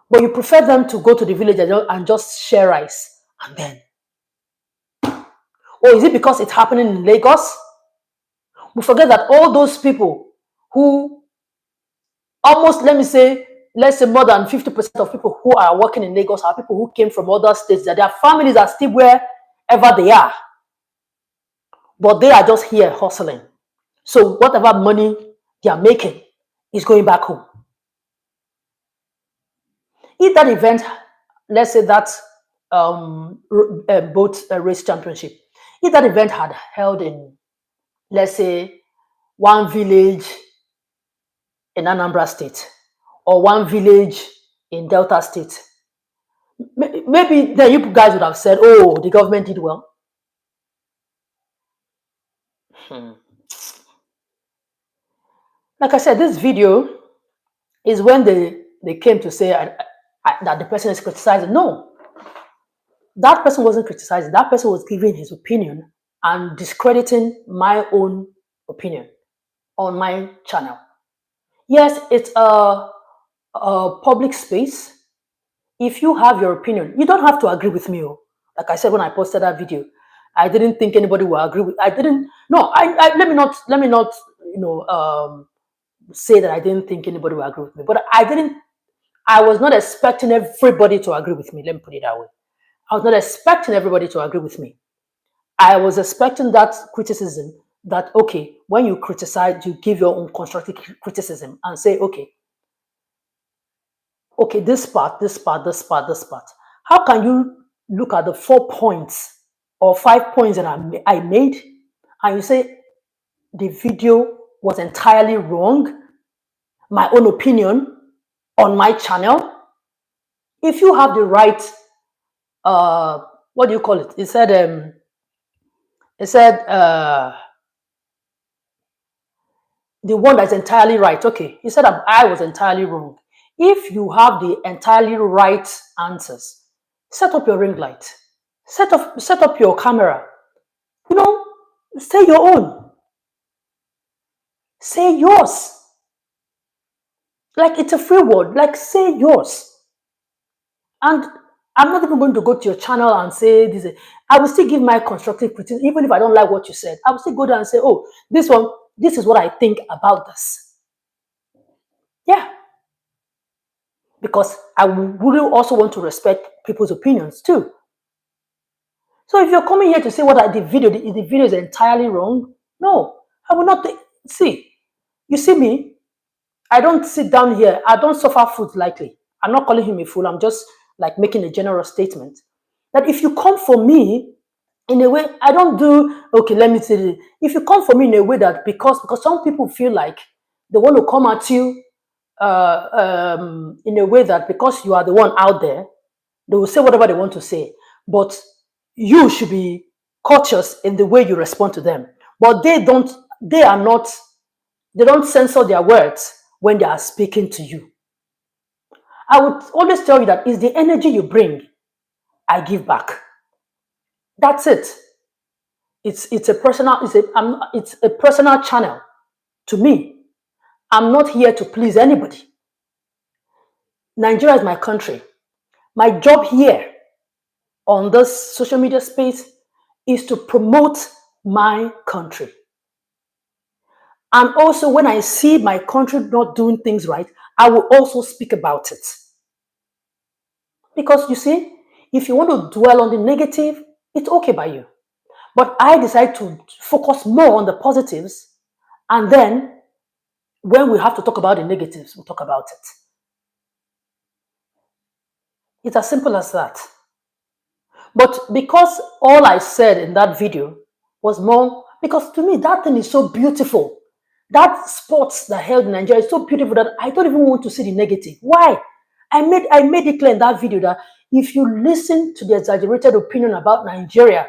But you prefer them to go to the village and just share rice. And then, or is it because it's happening in Lagos? We forget that all those people who almost, let's say more than 50% of people who are working in Lagos are people who came from other states, that their families are still wherever they are. But they are just here hustling. So whatever money they are making is going back home. If that event, let's say that boat race championship, if that event had held in, let's say, one village in Anambra State or one village in Delta State, maybe then you guys would have said, oh, the government did well. Like I said, this video is when they came to say that the person is criticizing. No, that person wasn't criticizing. That person was giving his opinion and discrediting my own opinion on my channel. Yes, it's a public space. If you have your opinion, you don't have to agree with me. Like I said when I posted that video, I didn't think anybody will agree with. I didn't. No, let me not. Say that I didn't think anybody will agree with me, but I didn't. I was not expecting everybody to agree with me. Let me put it that way. I was not expecting everybody to agree with me. I was expecting that criticism that, okay, when you criticize, you give your own constructive criticism and say, okay, this part. How can you look at the 4 points or 5 points that I made and you say the video was entirely wrong, my own opinion on my channel? If you have the right, what do you call it? It said, the one that's entirely right. Okay, he said that I was entirely wrong. If you have the entirely right answers, set up your ring light, set up your camera. Say your own. Say yours. Like it's a free word. Like say yours. And I'm not even going to go to your channel and say this. I will still give my constructive criticism, even if I don't like what you said. I will still go there and say, oh, this is what I think about this. Yeah. Because I really also want to respect people's opinions too. So if you're coming here to say the video is entirely wrong, no, I will not see. You see me, I don't sit down here. I don't suffer fools lightly. I'm not calling him a fool. I'm just like making a general statement that if you come for me in a way, I don't do, okay, let me say this. If you come for me in a way that because some people feel like they want to come at you in a way that because you are the one out there, they will say whatever they want to say. But you should be cautious in the way you respond to them. But they don't censor their words when they are speaking to you. I would always tell you that it's the energy you bring, I give back. That's it. It's a personal channel to me. I'm not here to please anybody. Nigeria is my country. My job here on this social media space is to promote my country. And also when I see my country not doing things right, I will also speak about it. Because you see, if you want to dwell on the negative, it's okay by you. But I decide to focus more on the positives, and then when we have to talk about the negatives, we'll talk about it. It's as simple as that. But because all I said in that video was more, because to me, that thing is so beautiful. That sports that held in Nigeria is so beautiful that I don't even want to see the negative. Why? I made it clear in that video that if you listen to the exaggerated opinion about Nigeria,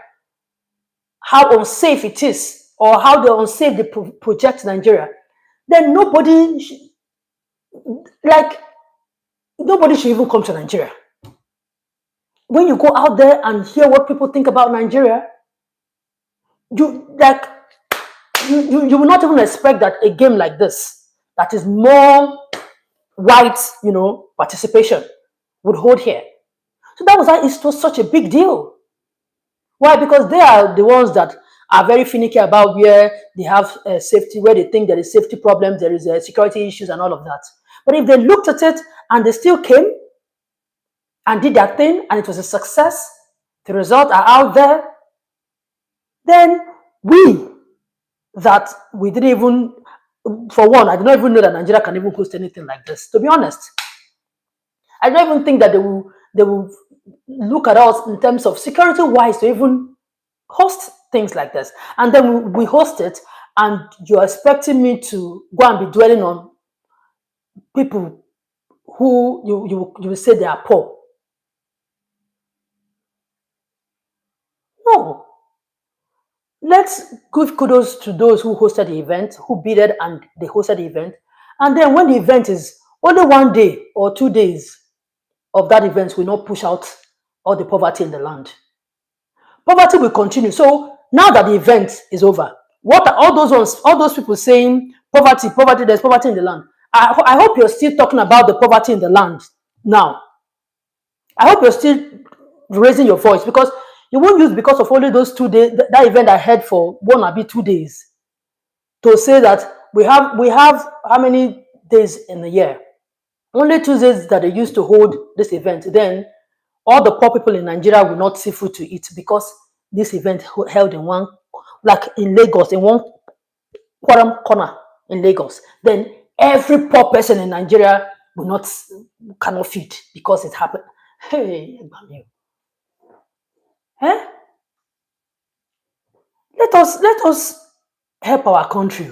how unsafe it is, or how the unsafe they project Nigeria, then like nobody should even come to Nigeria. When you go out there and hear what people think about Nigeria, you like you will not even expect that a game like this, that is more white, participation, would hold here. So that was why it was such a big deal. Why? Because they are the ones that are very finicky about where they have safety, where they think there is safety problems, there is security issues, and all of that. But if they looked at it and they still came and did their thing and it was a success, the results are out there, then we didn't even, for one, I did not even know that Nigeria can even host anything like this. To be honest, I don't even think that they will look at us in terms of security wise to even host things like this. And then we host it, and you're expecting me to go and be dwelling on people who you will say they are poor. No. Let's give kudos to those who hosted the event, who bidded and they hosted the event. And then when the event is only 1 day or 2 days of that event, will not push out all the poverty in the land. Poverty will continue. So now that the event is over, what are all those people saying poverty, there's poverty in the land? I hope you're still talking about the poverty in the land now. I hope you're still raising your voice, because you won't use because of only those 2 days, that event I had for 1 or 2 days, to say that we have how many days in a year? Only 2 days that they used to hold this event. Then all the poor people in Nigeria will not see food to eat because this event held in one, like in Lagos, in one corner in Lagos. Then every poor person in Nigeria cannot feed because it happened. Hey, eh? Let us help our country.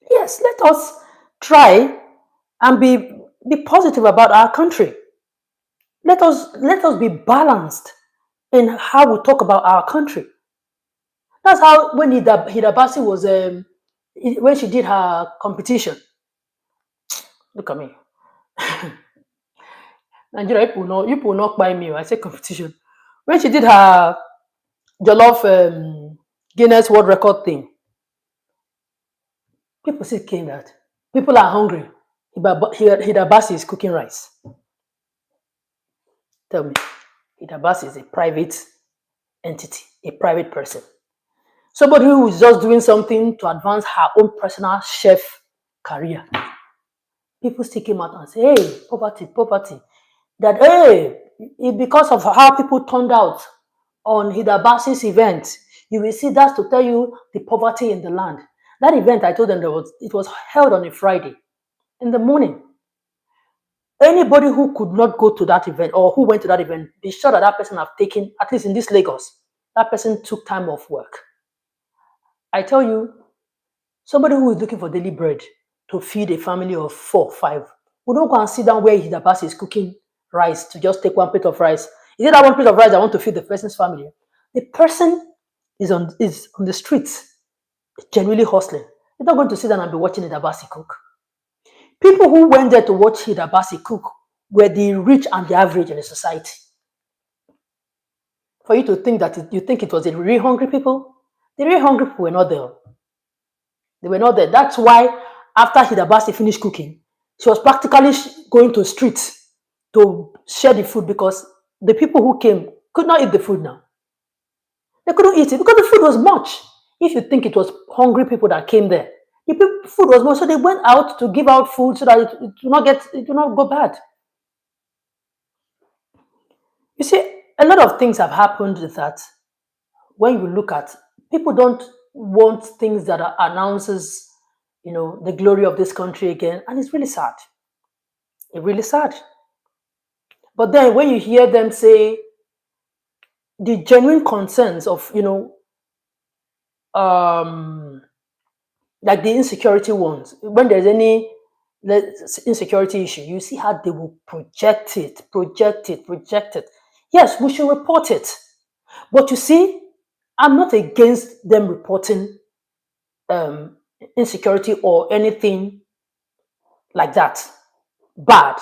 Yes, let us try and be positive about our country. Let us be balanced in how we talk about our country. That's how when Hida Basi was when she did her competition. Look at me. Nigeria, you will not buy me. I say competition. When she did her Jollof Guinness World Record thing, people still came that people are hungry. Hida Basi is cooking rice. Tell me, Hida Basi is a private entity, a private person. Somebody who is just doing something to advance her own personal chef career. People still came out and say, hey, poverty. That, hey, because of how people turned out on Hida Basi's event, you will see that's to tell you the poverty in the land. That event, I told them it was held on a Friday in the morning. Anybody who could not go to that event or who went to that event, be sure that person have taken, at least in this Lagos, that person took time off work. I tell you, somebody who is looking for daily bread to feed a family of 4, 5, we don't go and sit down where Hida Basi is cooking rice to just take one plate of rice. Is it that one plate of rice I want to feed the person's family? The person is on the streets, genuinely hustling. They're not going to sit down and be watching Hida Basi cook. People who went there to watch Hida Basi cook were the rich and the average in the society. For you to think that you think it was the real hungry people, the real hungry people were not there. They were not there. That's why after Hida Basi finished cooking, she was practically going to streets to share the food, because the people who came could not eat the food now. They couldn't eat it because the food was much. If you think it was hungry people that came there, the food was much, so they went out to give out food so that it will not go bad. You see, a lot of things have happened that when you look at, people don't want things that announces, the glory of this country again, and it's really sad. It's really sad. But then when you hear them say the genuine concerns of, like the insecurity ones, when there's any insecurity issue, you see how they will project it, project it, project it. Yes, we should report it. But you see, I'm not against them reporting um, insecurity or anything like that bad,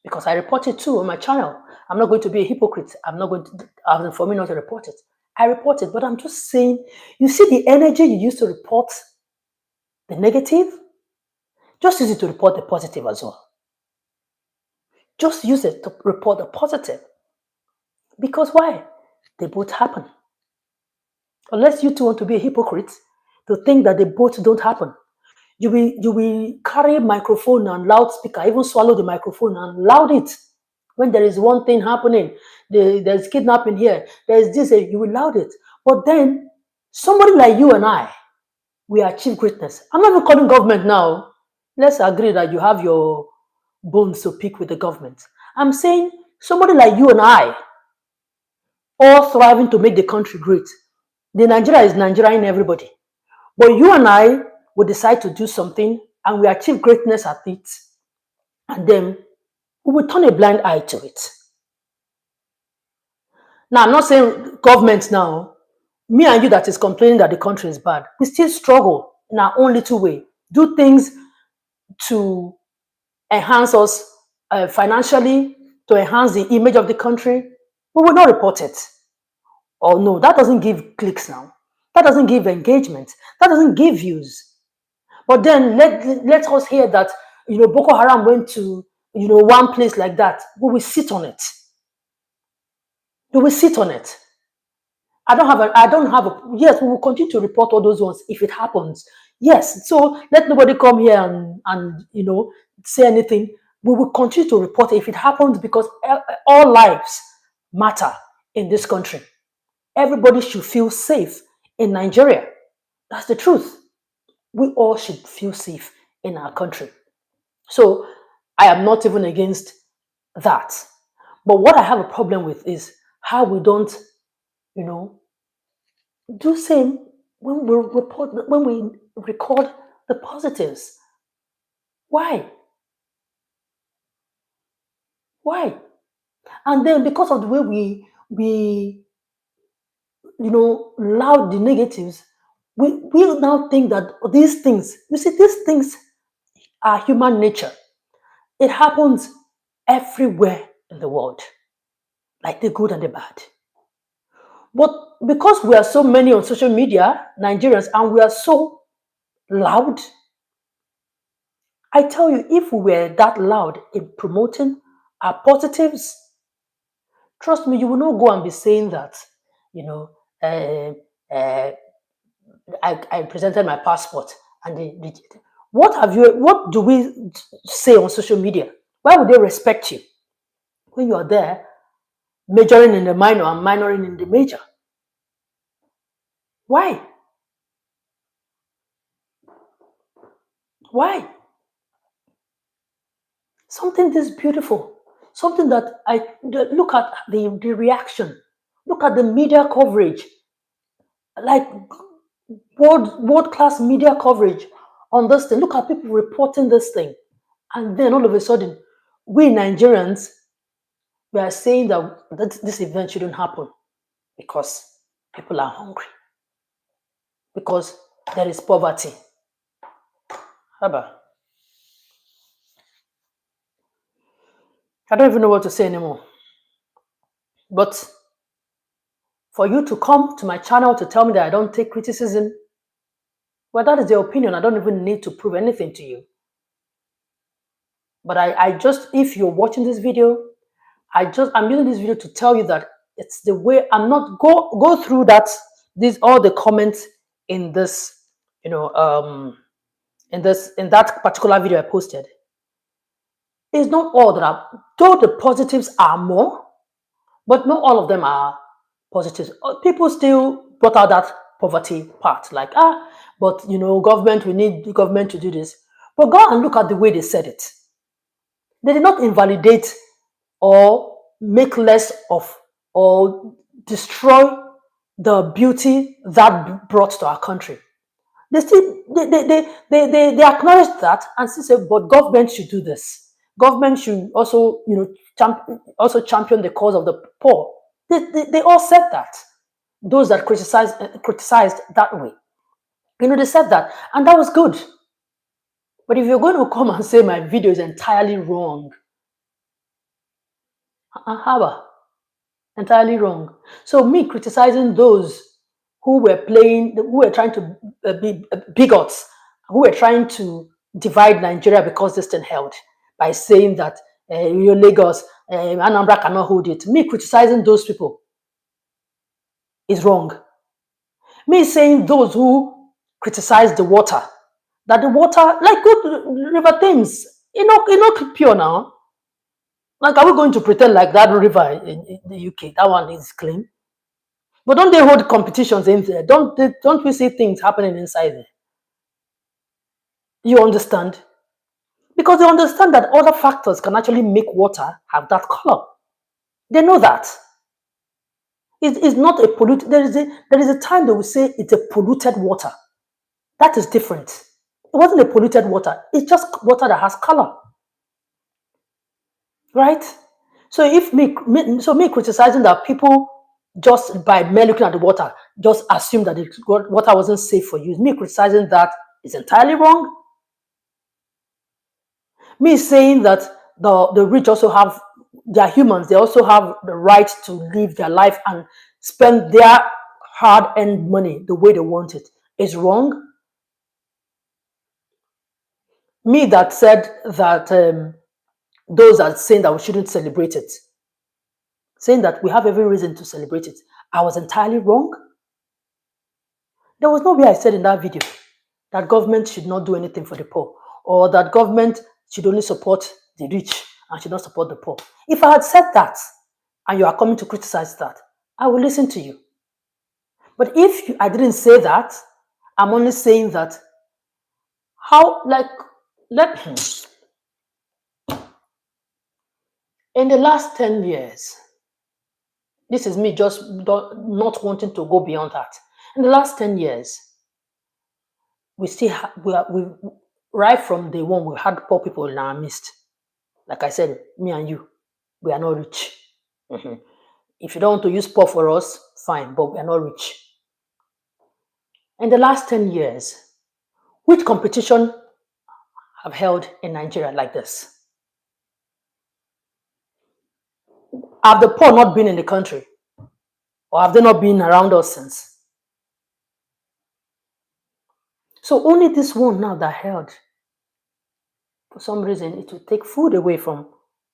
because I report it too on my channel. I'm not going to be a hypocrite. I'm not going to, for me not to report it. I report it, but I'm just saying, you see the energy you use to report the negative, just use it to report the positive as well. Just use it to report the positive. Because why? They both happen. Unless you two want to be a hypocrite, to think that they both don't happen. You will carry microphone and loudspeaker, even swallow the microphone and loud it. When there is one thing happening, there's kidnapping here, there's this, you will loud it. But then, somebody like you and I, we achieve greatness. I'm not even calling government now. Let's agree that you have your bones to pick with the government. I'm saying somebody like you and I, all thriving to make the country great. The Nigeria is Nigeria in everybody. But you and I will decide to do something and we achieve greatness at it. And then we will turn a blind eye to it. Now, I'm not saying government now, me and you that is complaining that the country is bad, we still struggle in our own little way. Do things to enhance us financially, to enhance the image of the country. We will not report it. Or no, that doesn't give clicks now. That doesn't give engagement. That doesn't give views. But then let us hear that Boko Haram went to one place like that. We will sit on it. We will sit on it. I don't have a yes, we will continue to report all those ones if it happens. Yes. So let nobody come here and say anything. We will continue to report it if it happens, because all lives matter in this country. Everybody should feel safe in Nigeria. That's the truth. We all should feel safe in our country. So I am not even against that. But what I have a problem with is how we don't, do same when we record the positives. Why? Why? And then because of the way we loud the negatives, we now think that these things, you see, these things are human nature. It happens everywhere in the world, like the good and the bad. But because we are so many on social media, Nigerians, and we are so loud, I tell you, if we were that loud in promoting our positives, trust me, you will not go and be saying that, you know, uh, uh, I presented my passport and what do we say on social media? Why would they respect you when you are there majoring in the minor and minoring in the major? Why? Why? Something this beautiful, something that look at the reaction, look at the media coverage, like world class media coverage on this thing. Look at people reporting this thing, and then all of a sudden, we Nigerians, we are saying that this event shouldn't happen because people are hungry, because there is poverty. Haba. I don't even know what to say anymore. But for you to come to my channel to tell me that I don't take criticism, well, that is your opinion. I don't even need to prove anything to you. But I just, if you're watching this video, I'm using this video to tell you that it's the way. I'm not go through that, all the comments in this, in that particular video I posted. It's not all that though the positives are more, but not all of them are positives. People still brought out that poverty part, like, but government, we need the government to do this. But go and look at the way they said it. They did not invalidate or make less of or destroy the beauty that brought to our country. They acknowledge that and still say, but government should do this. Government should also, also champion the cause of the poor. They all said that. Those that criticized that way, they said that, and that was good. But if you're going to come and say my video is entirely wrong, how entirely wrong? So me criticizing those who were trying to be bigots, who were trying to divide Nigeria because this thing held, by saying that Lagos, Anambra cannot hold it. Me criticizing those people is wrong. Me saying those who criticize the water, that the water, like go to the River Thames, pure now. Like, are we going to pretend like that river in the UK, that one is clean? But don't they hold competitions in there? Don't we see things happening inside there? You understand? Because they understand that other factors can actually make water have that color. They know that. It is not a polluted. There is a time they will say it's a polluted water. That is different. It wasn't a polluted water. It's just water that has color, right? So me criticizing that people just by mere looking at the water just assume that the water wasn't safe for use. Me criticizing that is entirely wrong. Me saying that the rich also have, they are humans, they also have the right to live their life and spend their hard-earned money the way they want it is wrong. Me that said that those are saying that we shouldn't celebrate it, saying that we have every reason to celebrate it, I was entirely wrong. There was no way I said in that video that government should not do anything for the poor, or that government should only support the rich and should not support the poor. If I had said that and you are coming to criticize that, I will listen to you. But if I didn't say that, I'm only saying that how, like, let in the last 10 years, this is me just not wanting to go beyond that. In the last 10 years, we still we right from day one, we had poor people in our midst. Like I said, me and you, we are not rich. Mhm. If you don't want to use poor for us, fine, but we are not rich. In the last 10 years, which competition have held in Nigeria like this? Have the poor not been in the country? Or have they not been around us since? So only this one now that held, for some reason, it will take food away from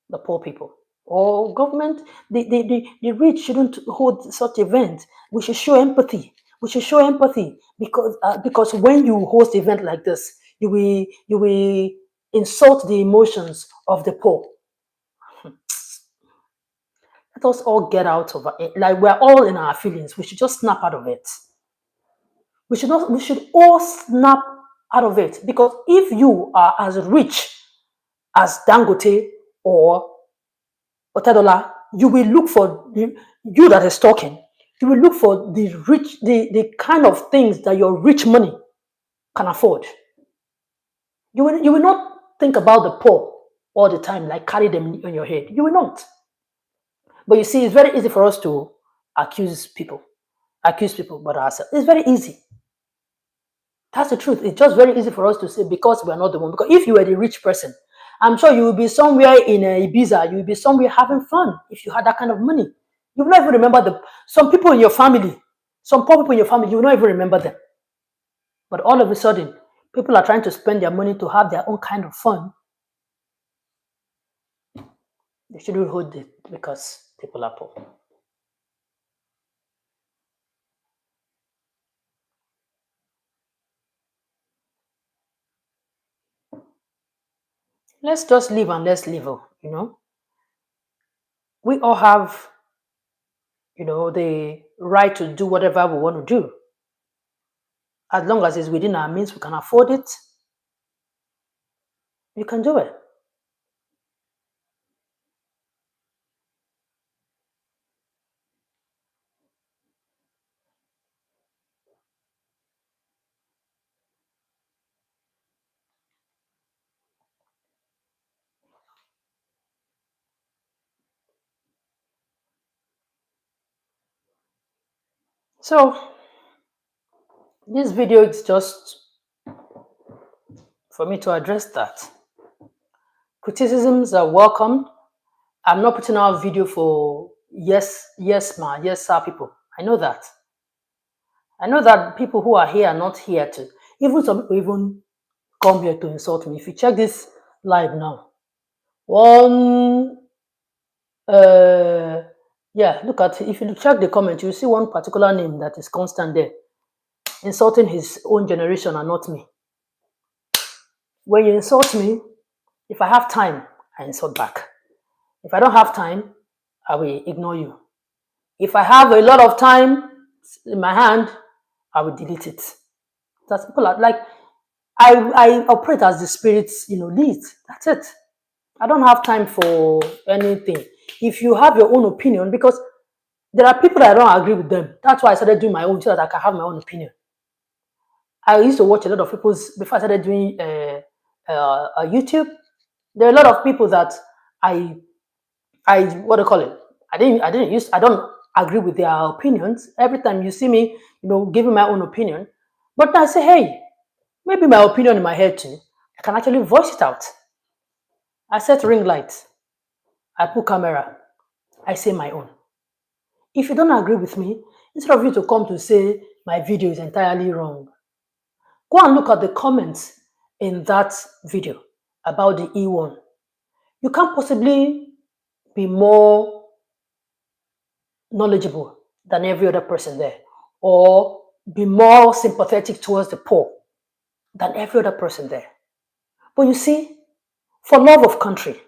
the poor people. Or government, the rich shouldn't hold such event. We should show empathy. We should show empathy because when you host an event like this, you will insult the emotions of the poor. Let us all get out of it. Like, we're all in our feelings. We should just snap out of it. We should not. We should all snap out of it, because if you are as rich as Dangote or Otedola, you will look for you that is talking. You will look for the kind of things that your rich money can afford. You will not think about the poor all the time, like carry them on your head. You will not. But you see, it's very easy for us to accuse people, but ourselves. It's very easy. That's the truth. It's just very easy for us to say because we are not the one. Because if you were the rich person, I'm sure you will be somewhere in Ibiza. You will be somewhere having fun if you had that kind of money. You will not even remember some people in your family, some poor people in your family. You will not even remember them. But all of a sudden, people are trying to spend their money to have their own kind of fun. They shouldn't hold it because people are poor. Let's just live and let's live. We all have, the right to do whatever we want to do. As long as it's within our means, we can afford it, you can do it. So this video is just for me to address that. Criticisms are welcome. I'm not putting out video for yes ma, yes sir people. I know that. I know that people who are here are not here to, even some people even come here to insult me. If you check this live now, one yeah, look at, if you check the comment, you see one particular name that is constant there, insulting his own generation and not me. When you insult me, if I have time, I insult back. If I don't have time, I will ignore you. If I have a lot of time in my hand, I will delete it. That's people are like, I operate as the spirit, leads. That's it. I don't have time for anything. If you have your own opinion, because there are people that I don't agree with them. That's why I started doing my own so that I can have my own opinion. I used to watch a lot of people's before I started doing YouTube. There are a lot of people that I what do you call it? I don't agree with their opinions. Every time you see me, giving my own opinion, but I say, hey, maybe my opinion in my head too. I can actually voice it out. I set ring light. I put camera. I say my own. If you don't agree with me, instead of you to come to say my video is entirely wrong, go and look at the comments in that video about the E1. You can't possibly be more knowledgeable than every other person there, or be more sympathetic towards the poor than every other person there. But you see, for love of country,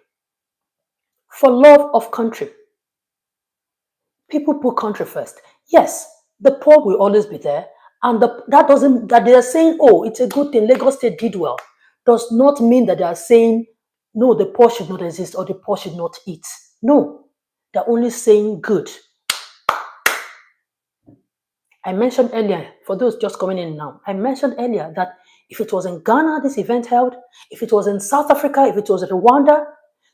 people put country first. Yes, the poor will always be there, and that doesn't that they are saying, oh, it's a good thing, Lagos State did well, does not mean that they are saying no, the poor should not exist or the poor should not eat. No, they're only saying good. I mentioned earlier, for those just coming in now, I mentioned earlier that if it was in Ghana, this event held, if it was in South Africa, if it was in Rwanda,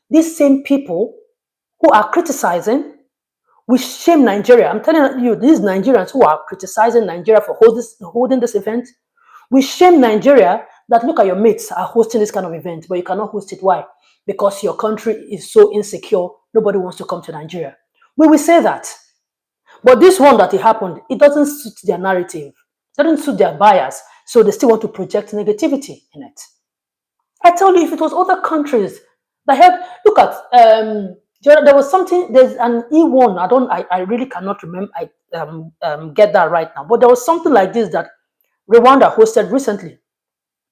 these same people who are criticizing, we shame Nigeria. I'm telling you, these Nigerians who are criticizing Nigeria for holding this event, we shame Nigeria that look at your mates are hosting this kind of event, but you cannot host it. Why? Because your country is so insecure, nobody wants to come to Nigeria. We will say that. But this one that it happened, it doesn't suit their narrative. It doesn't suit their bias. So they still want to project negativity in it. I tell you, if it was other countries that had, look at, there was something, there's an E1, I really cannot remember, get that right now, but there was something like this that Rwanda hosted recently.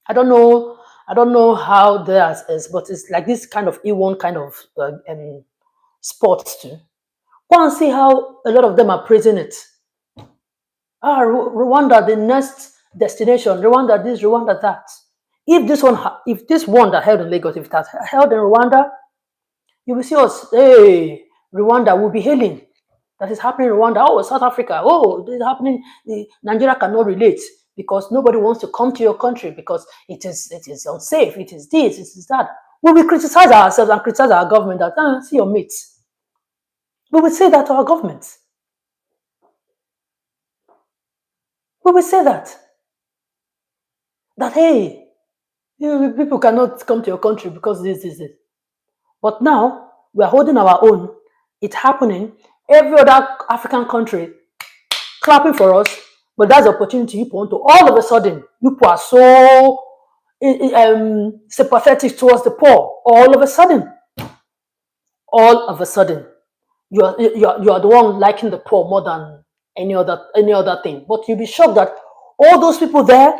I don't know how theirs is, but it's like this kind of E1 kind of sports too. Go and see how a lot of them are praising it. Rwanda, the next destination. Rwanda this, Rwanda that. If this one that held in Lagos, if it has held in Rwanda, you will see us. Hey, Rwanda will be hailing. That is happening in Rwanda. Oh, South Africa. Oh, this is happening. Nigeria cannot relate because nobody wants to come to your country because it is unsafe. It is this. It is that. We will criticize ourselves and criticize our government that see your mates. We will say that to our government. We will say that hey, people cannot come to your country because this. But now we are holding our own. It's happening. Every other African country clapping for us, but that's the opportunity you want to. All of a sudden, you are so sympathetic towards the poor. All of a sudden, you are the one liking the poor more than any other thing. But you'll be shocked that all those people there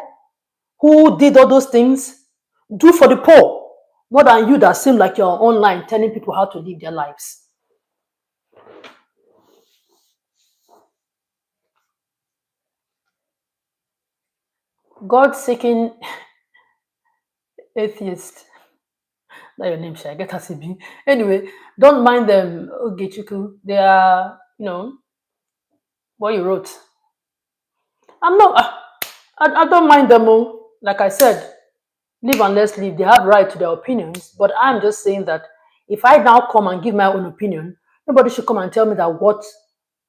who did all those things do for the poor more than you that seem like you're online telling people how to live their lives. God-seeking atheist. Not your name, I get a CB. Anyway, don't mind them, Ogechuku. They are, what you wrote. I'm not, I don't mind them. Like I said, live and let's live. They have right to their opinions, but I'm just saying that if I now come and give my own opinion, nobody should come and tell me that what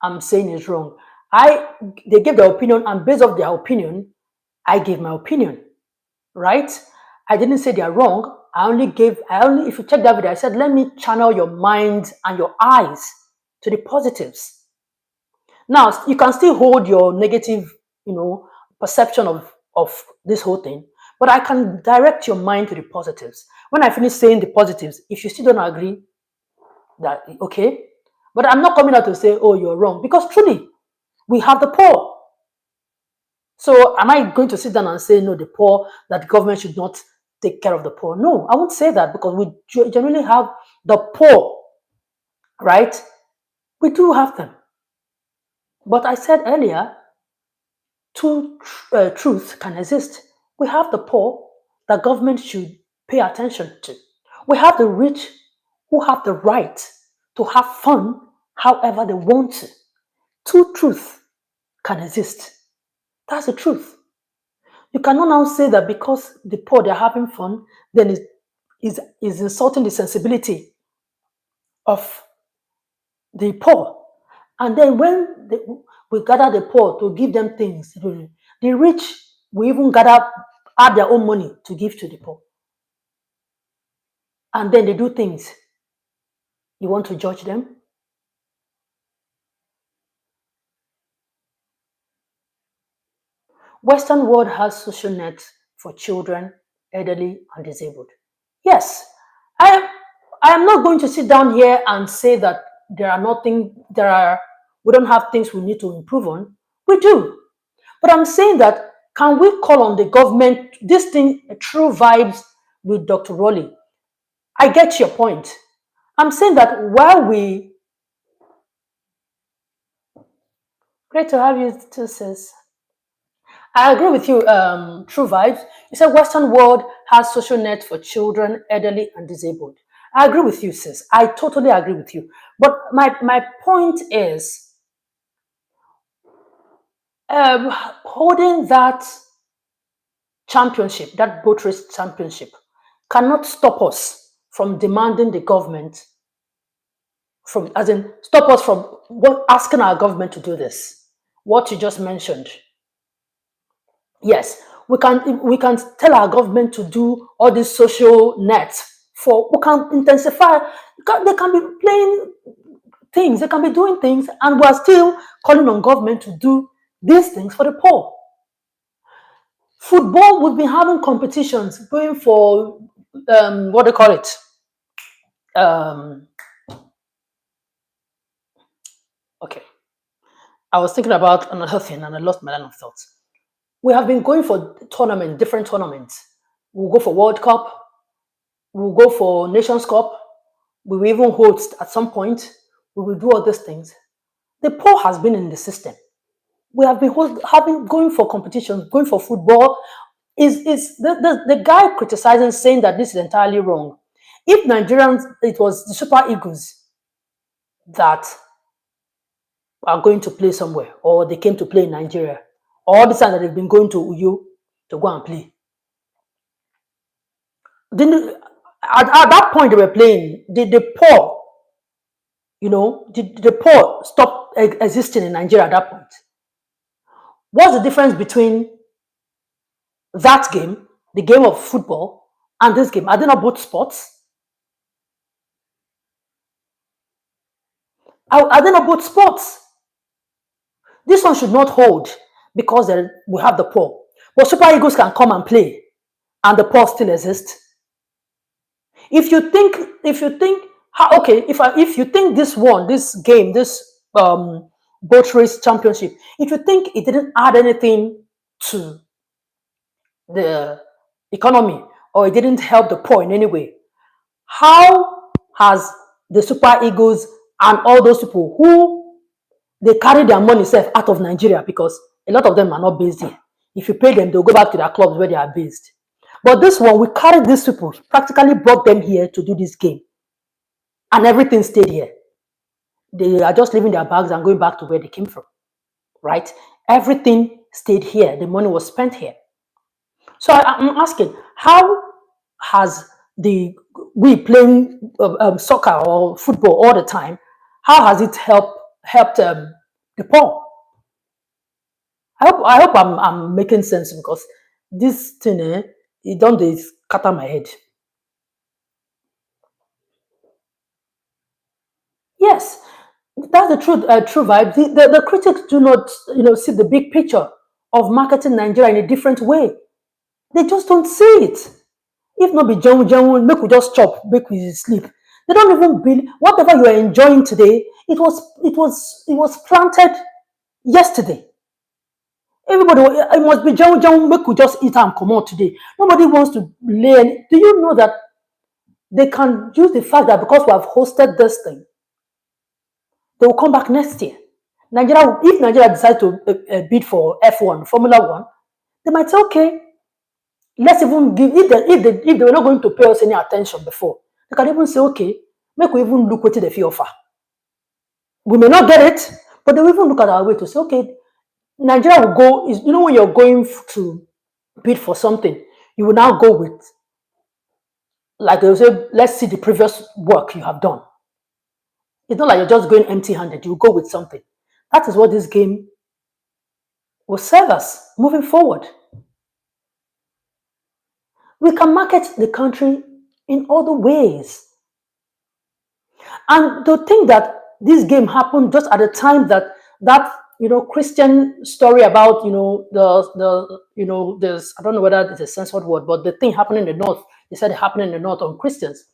I'm saying is wrong. I They gave their opinion, and based off their opinion, I gave my opinion, right? I didn't say they're wrong. If you check that video, I said, let me channel your mind and your eyes to the positives. Now, you can still hold your negative, perception of this whole thing, but I can direct your mind to the positives. When I finish saying the positives, if you still don't agree, that okay, but I'm not coming out to say, oh, you're wrong, because truly, we have the poor. So am I going to sit down and say, no, the poor, that the government should not take care of the poor? No, I won't say that, because we generally have the poor, right? We do have them. But I said earlier, two truths can exist. We have the poor that government should pay attention to. We have the rich who have the right to have fun however they want to. Two truths can exist. That's the truth. You cannot now say that because the poor they're having fun, then is insulting the sensibility of the poor. And then when we gather the poor to give them things, the rich will even add their own money to give to the poor. And then they do things. You want to judge them? Western world has social nets for children, elderly, and disabled. Yes, I I am not going to sit down here and say that we don't have things we need to improve on. We do. But I'm saying that, can we call on the government, this thing, true vibes with Dr. Rowley? I get your point. I'm saying that while we, great to have you too, sis. I agree with you, true vibes. You said Western world has social net for children, elderly, and disabled. I agree with you, sis. I totally agree with you. But my point is, holding that championship, that boat race championship, cannot stop us from demanding the government, from as in stop us from asking our government to do this. What you just mentioned. Yes, we can tell our government to do all these social nets, for we can intensify. They can be playing things, they can be doing things, and we're still calling on government to do these things for the poor. Football, we've been having competitions going for, what do they call it? Um, okay, I was thinking about another thing and I lost my line of thought. We have been going for tournaments, different tournaments. We'll go for World Cup, we'll go for Nations Cup, we will even host at some point, we will do all these things. The poor has been in the system. We have been having going for competitions, going for football. Is the guy criticizing, saying that this is entirely wrong? If Nigerians, it was the Super Eagles that are going to play somewhere, or they came to play in Nigeria, all the time that they've been going to Uyo to go and play. Didn't at that point they were playing, the poor, did the poor stop existing in Nigeria at that point? What's the difference between that game, the game of football, and this game? Are they not both sports? Are they not both sports? This one should not hold because we have the poor. But Super Eagles can come and play, and the poor still exist. If you think how, okay, if you think this game, this boat race championship, if you think it didn't add anything to the economy, or it didn't help the poor in any way, how has the Super Eagles and all those people who they carry their money self out of Nigeria, because a lot of them are not based here. If you pay them, they'll go back to their clubs where they are based. But this one, we carried these people, practically brought them here to do this game, and everything stayed here. They are just leaving their bags and going back to where they came from, right? Everything stayed here. The money was spent here. So I'm asking, how has the we playing soccer or football all the time? How has it helped the poor? I hope I'm making sense because this thing, it don't dey scatter my head. Yes, that's the truth. True vibe. The critics do not, see the big picture of marketing Nigeria in a different way. They just don't see it. If not be John, make we just chop, make we sleep. They don't even believe whatever you are enjoying today. It was planted yesterday. Everybody, it must be John, make we just eat and come out today. Nobody wants to learn. Do you know that they can use the fact that because we have hosted this thing, they will come back next year. Nigeria, if Nigeria decides to bid for F1, Formula One, they might say, okay, let's even give if they were not going to pay us any attention before, they can even say, okay, make we even look what they fee offer. We may not get it, but they will even look at our way to say, okay, Nigeria will go. Is when you're going to bid for something, you will now go with, like they will say, let's see the previous work you have done. It's not like you're just going empty-handed. You go with something. That is what this game will serve us moving forward. We can market the country in other ways. And to think that this game happened just at the time that Christian story about there's, I don't know whether it's a censored word, but the thing happening in the north, they said it happened in the north on Christians.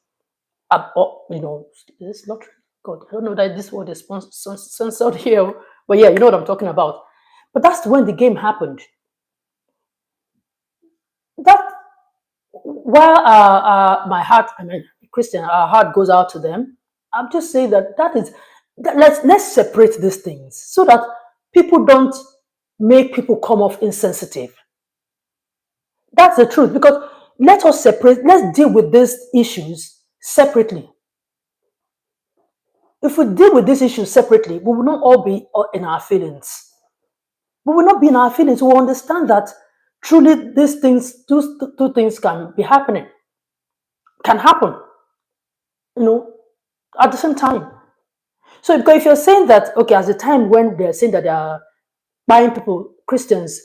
It's not God. I don't know that this word is censored here, but yeah, you know what I'm talking about. But that's when the game happened. That while my heart, I mean, Christian, our heart goes out to them. I'm just saying let's separate these things so that people don't make people come off insensitive. That's the truth because let us separate. Let's deal with these issues separately. If we deal with these issues separately, we will not all be in our feelings. We will not be in our feelings. We will understand that truly these things, two things can be happening, can happen, you know, at the same time. So because if you're saying that, okay, as the time when they're saying that they are buying people, Christians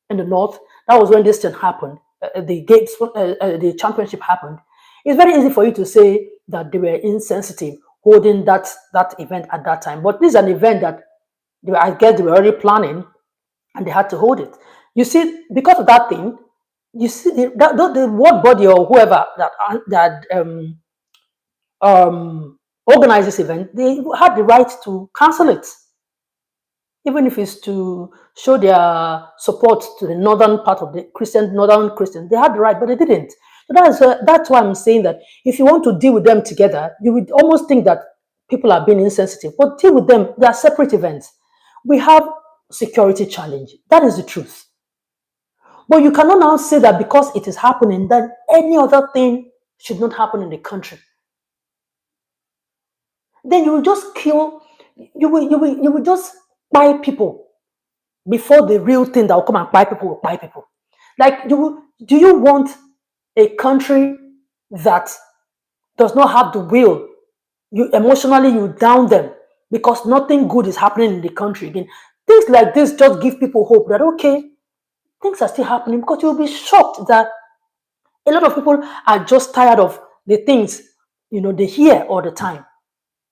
in the north, that was when this thing happened. The championship happened. It's very easy for you to say that they were insensitive holding that event at that time. But this is an event that I guess they were already planning and they had to hold it. You see, because of that thing, you see the world body or whoever organized this event, they had the right to cancel it, even if it's to show their support to the northern part of the northern Christians. They had the right, but they didn't. So that's why I'm saying that if you want to deal with them together, you would almost think that people are being insensitive. But deal with them; they are separate events. We have security challenge. That is the truth. But you cannot now say that because it is happening, that any other thing should not happen in the country. Then you will just kill. You will just buy people before the real thing that will come and buy people will buy people. Like, do you want a country that does not have the will? You emotionally you down them because nothing good is happening in the country again. Things like this just give people hope that okay, things are still happening because you'll be shocked that a lot of people are just tired of the things they hear all the time.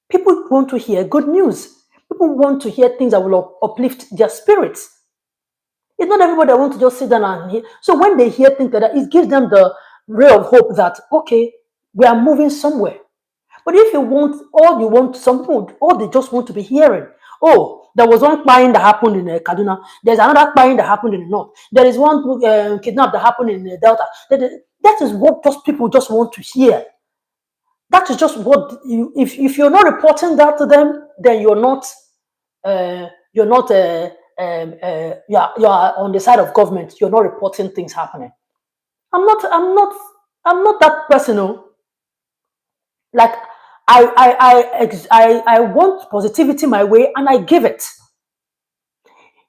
People want to hear good news. People want to hear things that will uplift their spirits. It's not everybody that wants to just sit down and hear. So when they hear things like that, it gives them the ray of hope that, okay, we are moving somewhere. But if you want, some people, all they just want to be hearing. Oh, there was one crime that happened in Kaduna. There's another crime that happened in the north. There is one kidnap that happened in the Delta. That is what just people just want to hear. That is just what if you're not reporting that to them, then you are on the side of government. You're not reporting things happening. I'm not that person. Oh. Like I want positivity my way, and I give it.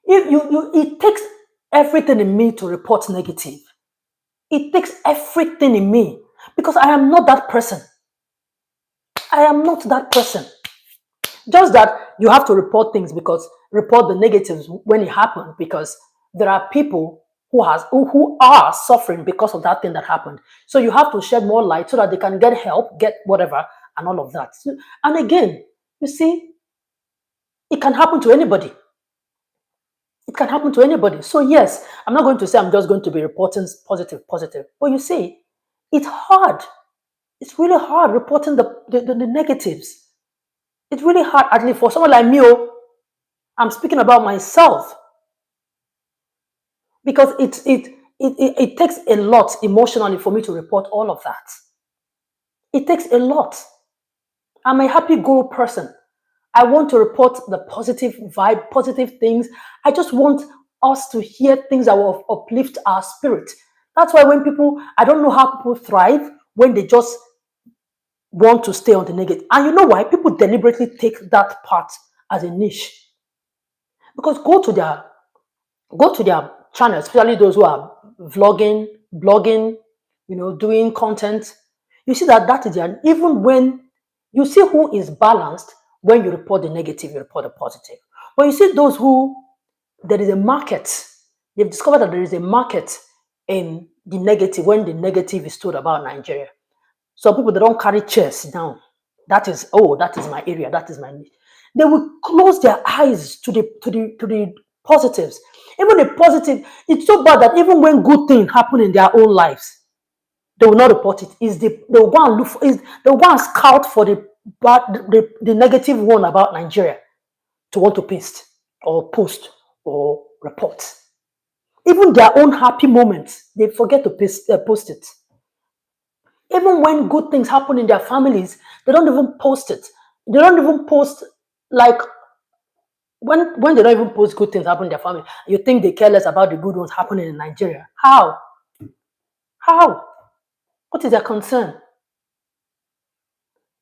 If it takes everything in me to report negative. It takes everything in me because I am not that person. I am not that person. Just that you have to report things report the negatives when it happens because there are people who are suffering because of that thing that happened. So you have to shed more light so that they can get help, get whatever, and all of that. And again, you see, it can happen to anybody. It can happen to anybody. So yes, I'm not going to say I'm just going to be reporting positive, positive. But you see, it's hard. It's really hard reporting the negatives. It's really hard, at least for someone like me. Oh, I'm speaking about myself because it takes a lot emotionally for me to report all of that. It takes a lot. I'm a happy go person. I want to report the positive vibe, positive things. I just want us to hear things that will uplift our spirit. That's why when people, I don't know how people thrive when they just want to stay on the negative. And you know why? People deliberately take that part as a niche. Because go to their channels, especially those who are vlogging, blogging, doing content. You see that is there. Even when you see who is balanced, when you report the negative, you report the positive. But you see those who there is a market. They've discovered that there is a market in the negative when the negative is told about Nigeria. Some people they don't carry chairs down. That is my area, that is my niche. They will close their eyes to the positives. Even the positive, it's so bad that even when good things happen in their own lives, they will not report it. They will go and look for they will go and scout for the negative one about Nigeria to want to paste or post or report. Even their own happy moments, they forget to post it. Even when good things happen in their families, they don't even post it. They don't even post, like, when they don't even post good things happen in their family. You think they care less about the good ones happening in Nigeria? How? How? What is their concern?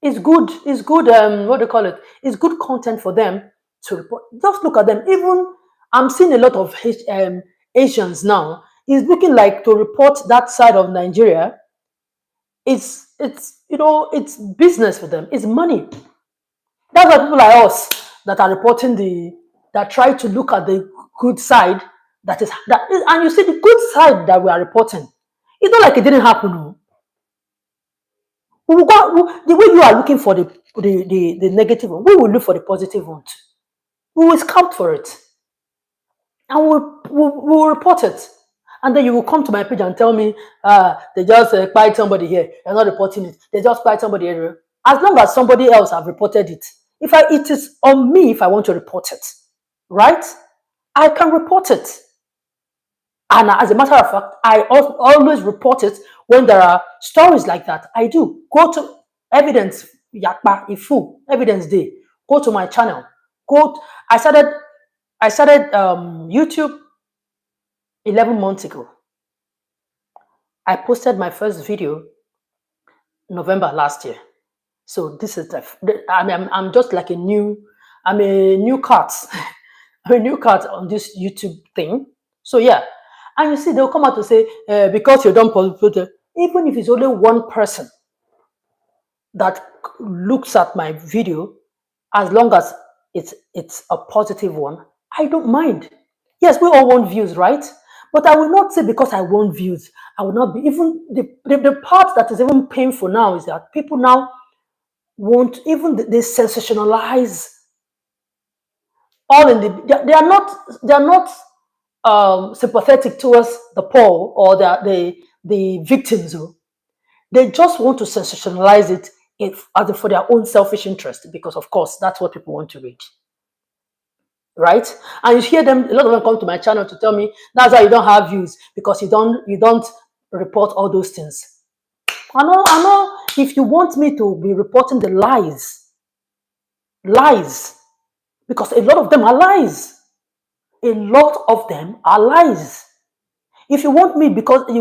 It's good. It's good. What do you call it? It's good content for them to report. Just look at them. Even I'm seeing a lot of Asians now. It's looking like to report that side of Nigeria. It's business for them. It's money. That's why people like us that are reporting that try to look at the good side and you see the good side that we are reporting. It's not like it didn't happen. Oh. The way you are looking for the negative one, we will look for the positive one too. We will scout for it and we'll report it. And then you will come to my page and tell me, they just spied somebody here. You're not reporting it. They just spied somebody here. As long as somebody else have reported it, it is on me if I want to report it, right? I can report it. And as a matter of fact, I always report it when there are stories like that. I do. Go to evidence, Yakpa, Ifu, evidence day. Go to my channel. I started YouTube 11 months ago. I posted my first video November last year. So this is I'm just like I'm a new cat. I'm a new cat on this YouTube thing. So yeah. And you see, they'll come out to say, because you don't post, even if it's only one person that looks at my video, as long as it's a positive one, I don't mind. Yes, we all want views, right? But I will not say because I want views, I will not be even the part that is even painful now is that people now want even they sensationalize all in they are not sympathetic towards the poor or the victims. They just want to sensationalize it for their own selfish interest because, of course, that's what people want to read. Right? And you hear them, a lot of them come to my channel to tell me that's why you don't have views because you don't report all those things. I know if you want me to be reporting the lies, because a lot of them are lies. A lot of them are lies. If you want me because I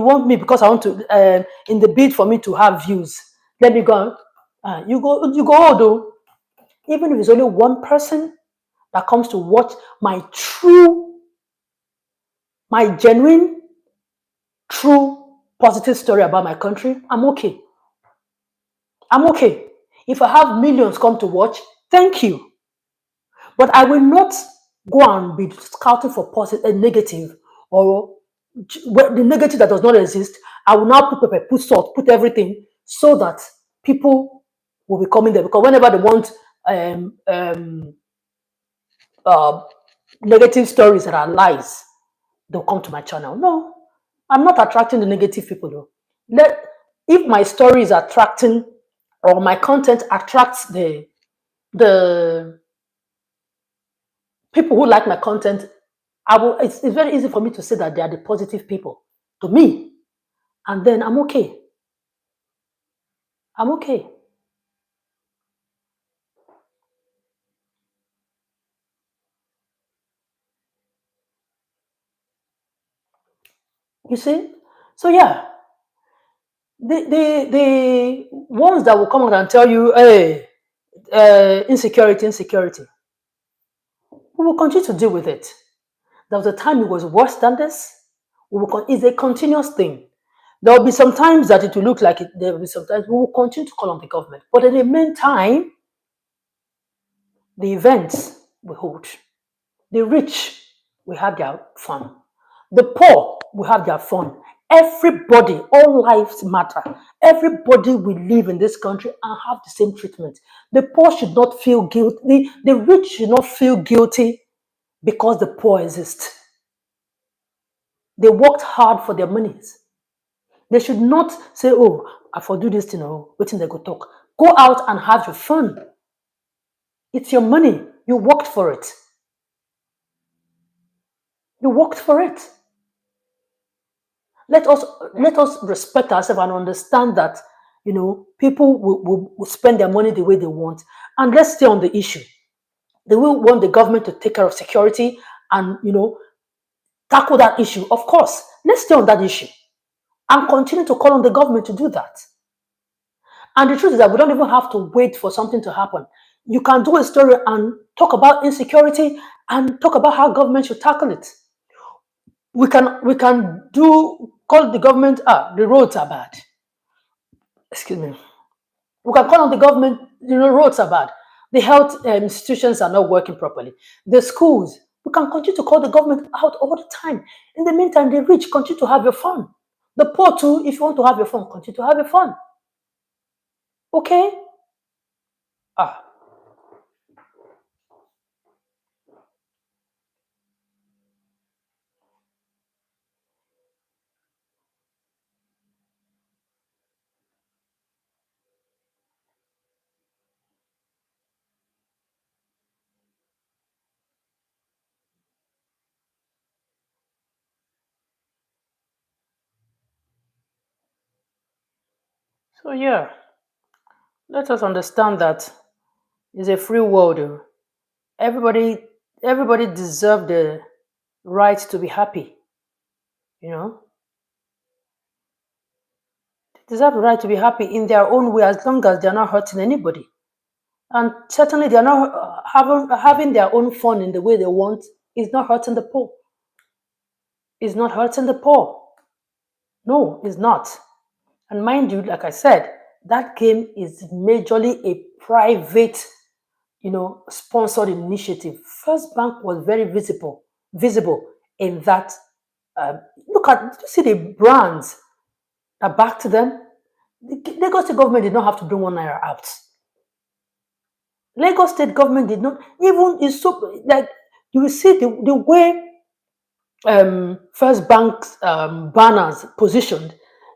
want to in the bid for me to have views, let me go. You go though. Even if it's only one person that comes to watch my genuine, true, positive story about my country, I'm okay. I'm okay. If I have millions come to watch, thank you. But I will not go and be scouting for positive and negative or the negative that does not exist. I will now put pepper, put salt, put everything so that people will be coming there. Because whenever they want um, um, uh, negative stories that are lies, they'll come to my channel. No, I'm not attracting the negative people though. Let If my story is attracting or my content attracts the people who like my content, it's very easy for me to say that they are the positive people to me, and then I'm okay. I'm okay. You see? So yeah, the ones that will come out and tell you, hey, insecurity, insecurity, we will continue to deal with it. There was a time it was worse than this. It's a continuous thing. There will be some times that it will look like it. There will be sometimes we will continue to call on the government. But in the meantime, the events we hold. The rich will have their fun. The poor will have their fun. Everybody, all lives matter. Everybody will live in this country and have the same treatment. The poor should not feel guilty. The rich should not feel guilty because the poor exist. They worked hard for their monies. They should not say, oh, I for do this thing, or waiting they go talk. Go out and have your fun. It's your money. You worked for it. You worked for it. Let us let us respect ourselves and understand that people will spend their money the way they want. And let's stay on the issue. They will want the government to take care of security and tackle that issue. Of course, let's stay on that issue and continue to call on the government to do that. And the truth is that we don't even have to wait for something to happen. You can do a story and talk about insecurity and talk about how government should tackle it. We can do call the government, the roads are bad. Excuse me. We can call on the government, roads are bad. The health institutions are not working properly. The schools, we can continue to call the government out all the time. In the meantime, the rich continue to have your fun. The poor too, if you want to have your fun, continue to have your fun. Okay? Ah, so yeah, let us understand that it's a free world. Everybody, everybody deserves the right to be happy. You know, they deserve the right to be happy in their own way, as long as they're not hurting anybody. And certainly, they're not having their own fun in the way they want. Is not hurting the poor. Is not hurting the poor. No, it's not. And mind you, like I said, that game is majorly a private, sponsored initiative. First Bank was very visible in that. Look at, you see the brands that backed them. The Lagos State government did not have to bring 1 naira out. Lagos State government did not even. It's so like you will see the way First Bank's banners positioned.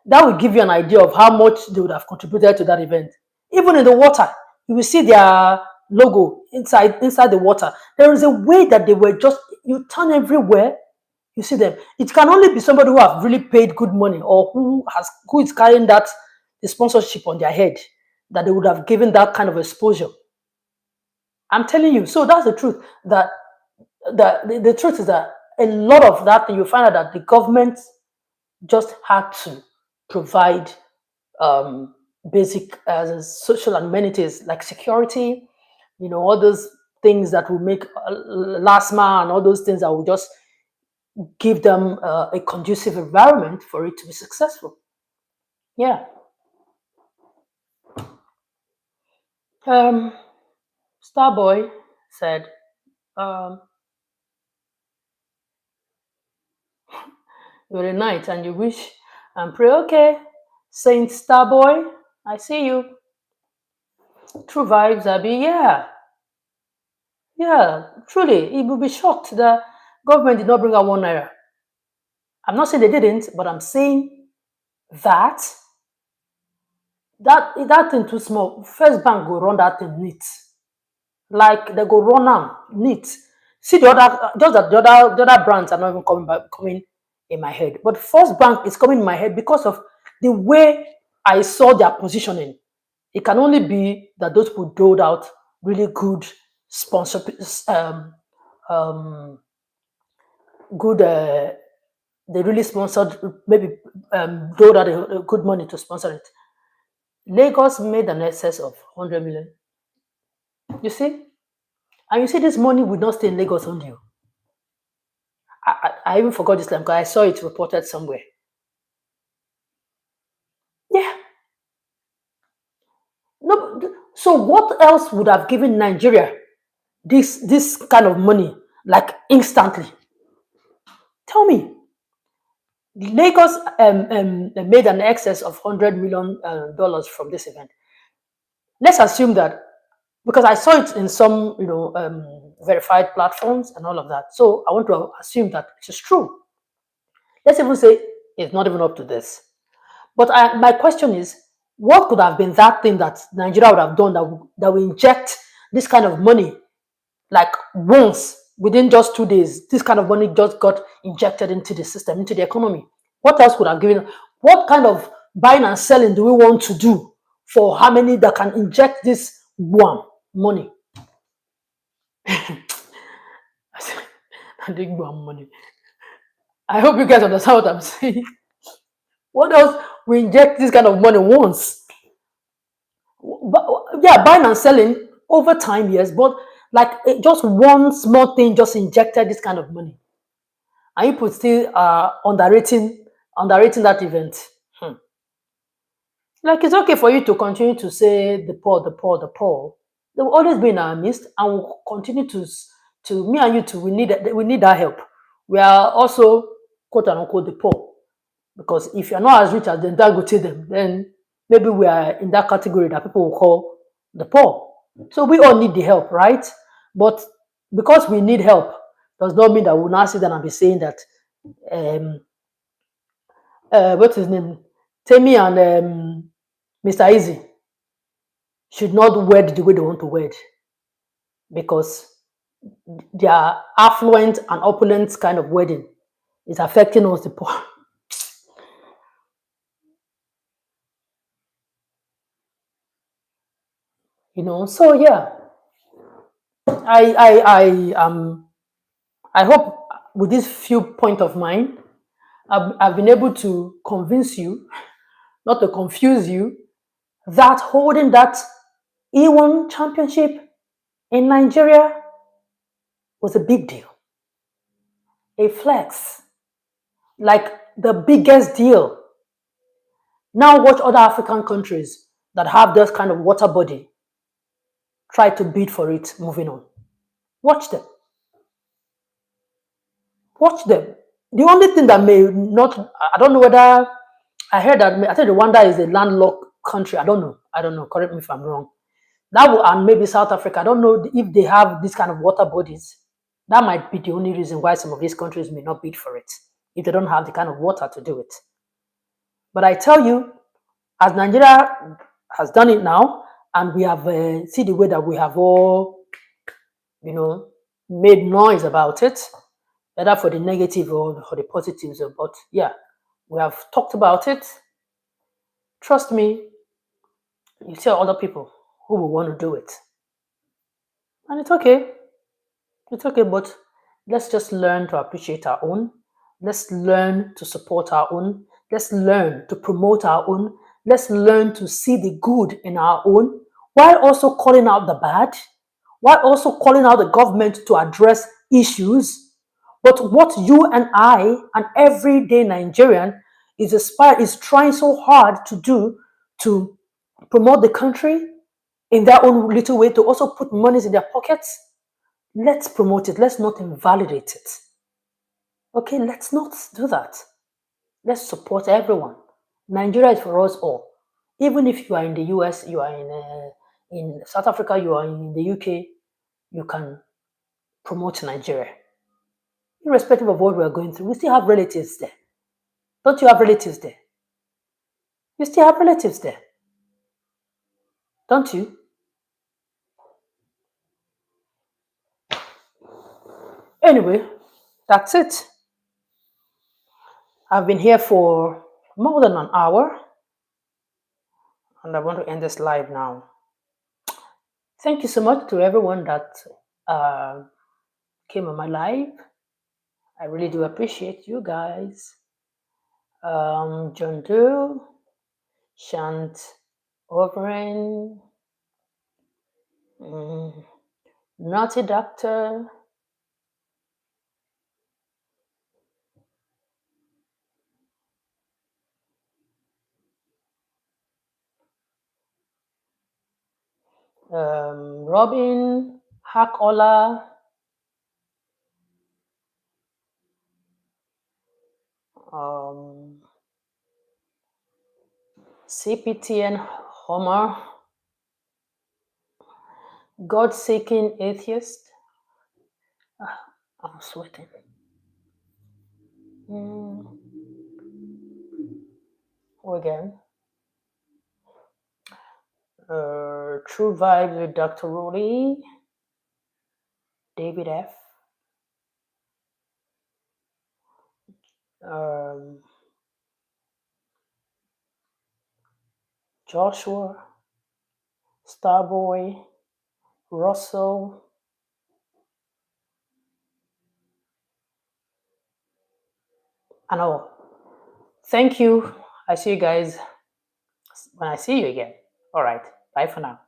That will give you an idea of how much they would have contributed to that event. Even in the water, you will see their logo inside the water. There is a way that they were just, you turn everywhere, you see them. It can only be somebody who have really paid good money or who is carrying that the sponsorship on their head, that they would have given that kind of exposure. I'm telling you. So that's the truth. That the truth is that a lot of that you find out that the government just had to provide basic social amenities like security, all those things that will make last man, all those things that will just give them a conducive environment for it to be successful. Yeah. Um, Starboy said, um, you're a knight and you wish and pray, okay, Saint Starboy, I see you. True vibes, Abby. Yeah, yeah, truly. It will be shocked that government did not bring out 1 naira. I'm not saying they didn't, but I'm saying that that thing too small. First bank go run that thing neat. Like they go run am neat. See the other, just that the other brands are not even coming in my head. But First Bank is coming in my head because of the way I saw their positioning. It can only be that those people doled out really good sponsor, um, good. They really sponsored, maybe doled out a good money to sponsor it. Lagos made an excess of 100 million. You see, and you see, this money would not stay in Lagos only. I even forgot this line because I saw it reported somewhere. Yeah. No. So what else would have given Nigeria this kind of money like instantly? Tell me. Lagos made an excess of $100 million from this event. Let's assume that because I saw it in some verified platforms and all of that. So I want to assume that it is true. Let's even say it's not even up to this. But my question is, what could have been that thing that Nigeria would have done that will inject this kind of money like once within just 2 days? This kind of money just got injected into the system, into the economy. What else could have given? What kind of buying and selling do we want to do for how many that can inject this one money? I think one money. I hope you guys understand what I'm saying. What else we inject this kind of money once? But, yeah, buying and selling over time, yes, but like just one small thing just injected this kind of money, and people still underrating that event. Hmm. Like it's okay for you to continue to say the poor, the poor, the poor. They will always be in our midst, and will continue to me and you too. We need that help. We are also quote unquote the poor. Because if you're not as rich as them, that go to them, then maybe we are in that category that people will call the poor. So we all need the help, right? But because we need help, does not mean that we'll now sit down and be saying that um what's his name? Temi and Mr. Easy should not wed the way they want to wed because their affluent and opulent kind of wedding is affecting us the poor. So yeah, I hope with this few point of mine, I've been able to convince you, not to confuse you, that holding that E1 championship in Nigeria was a big deal, a flex, like the biggest deal. Now watch other African countries that have this kind of water body try to bid for it moving on. Watch them. Watch them. The only thing that may not, I don't know whether I heard that, I think Rwanda is a landlocked country. I don't know. I don't know. Correct me if I'm wrong. That will, and maybe South Africa. I don't know if they have this kind of water bodies. That might be the only reason why some of these countries may not bid for it, if they don't have the kind of water to do it. But I tell you, as Nigeria has done it now, and we have see the way that we have all, made noise about it, either for the negative or for the positives. But yeah, we have talked about it. Trust me, you tell other people who will want to do it. And it's okay. It's okay, but let's just learn to appreciate our own. Let's learn to support our own. Let's learn to promote our own. Let's learn to see the good in our own while also calling out the bad, while also calling out the government to address issues. But what you and I, an everyday Nigerian, is trying so hard to do to promote the country in their own little way, to also put monies in their pockets. Let's promote it. Let's not invalidate it. Okay, let's not do that. Let's support everyone. Nigeria is for us all. Even if you are in the US, you are in South Africa, you are in the UK, you can promote Nigeria. Irrespective of what we are going through, we still have relatives there. Don't you have relatives there? You still have relatives there, don't you? Anyway, that's it. I've been here for more than an hour and I want to end this live now. Thank you so much to everyone that uh, came on my live. I really do appreciate you guys. John Doe, Shant Overin, Naughty Doctor, Robin, Hakola, um, CPTN Homer, God Seeking Atheist. I'm sweating. Who again? True Vibes with Dr. Rudy, David F. Um, Joshua, Starboy, Russell, and all. Thank you. I see you guys when I see you again. All right. Bye for now.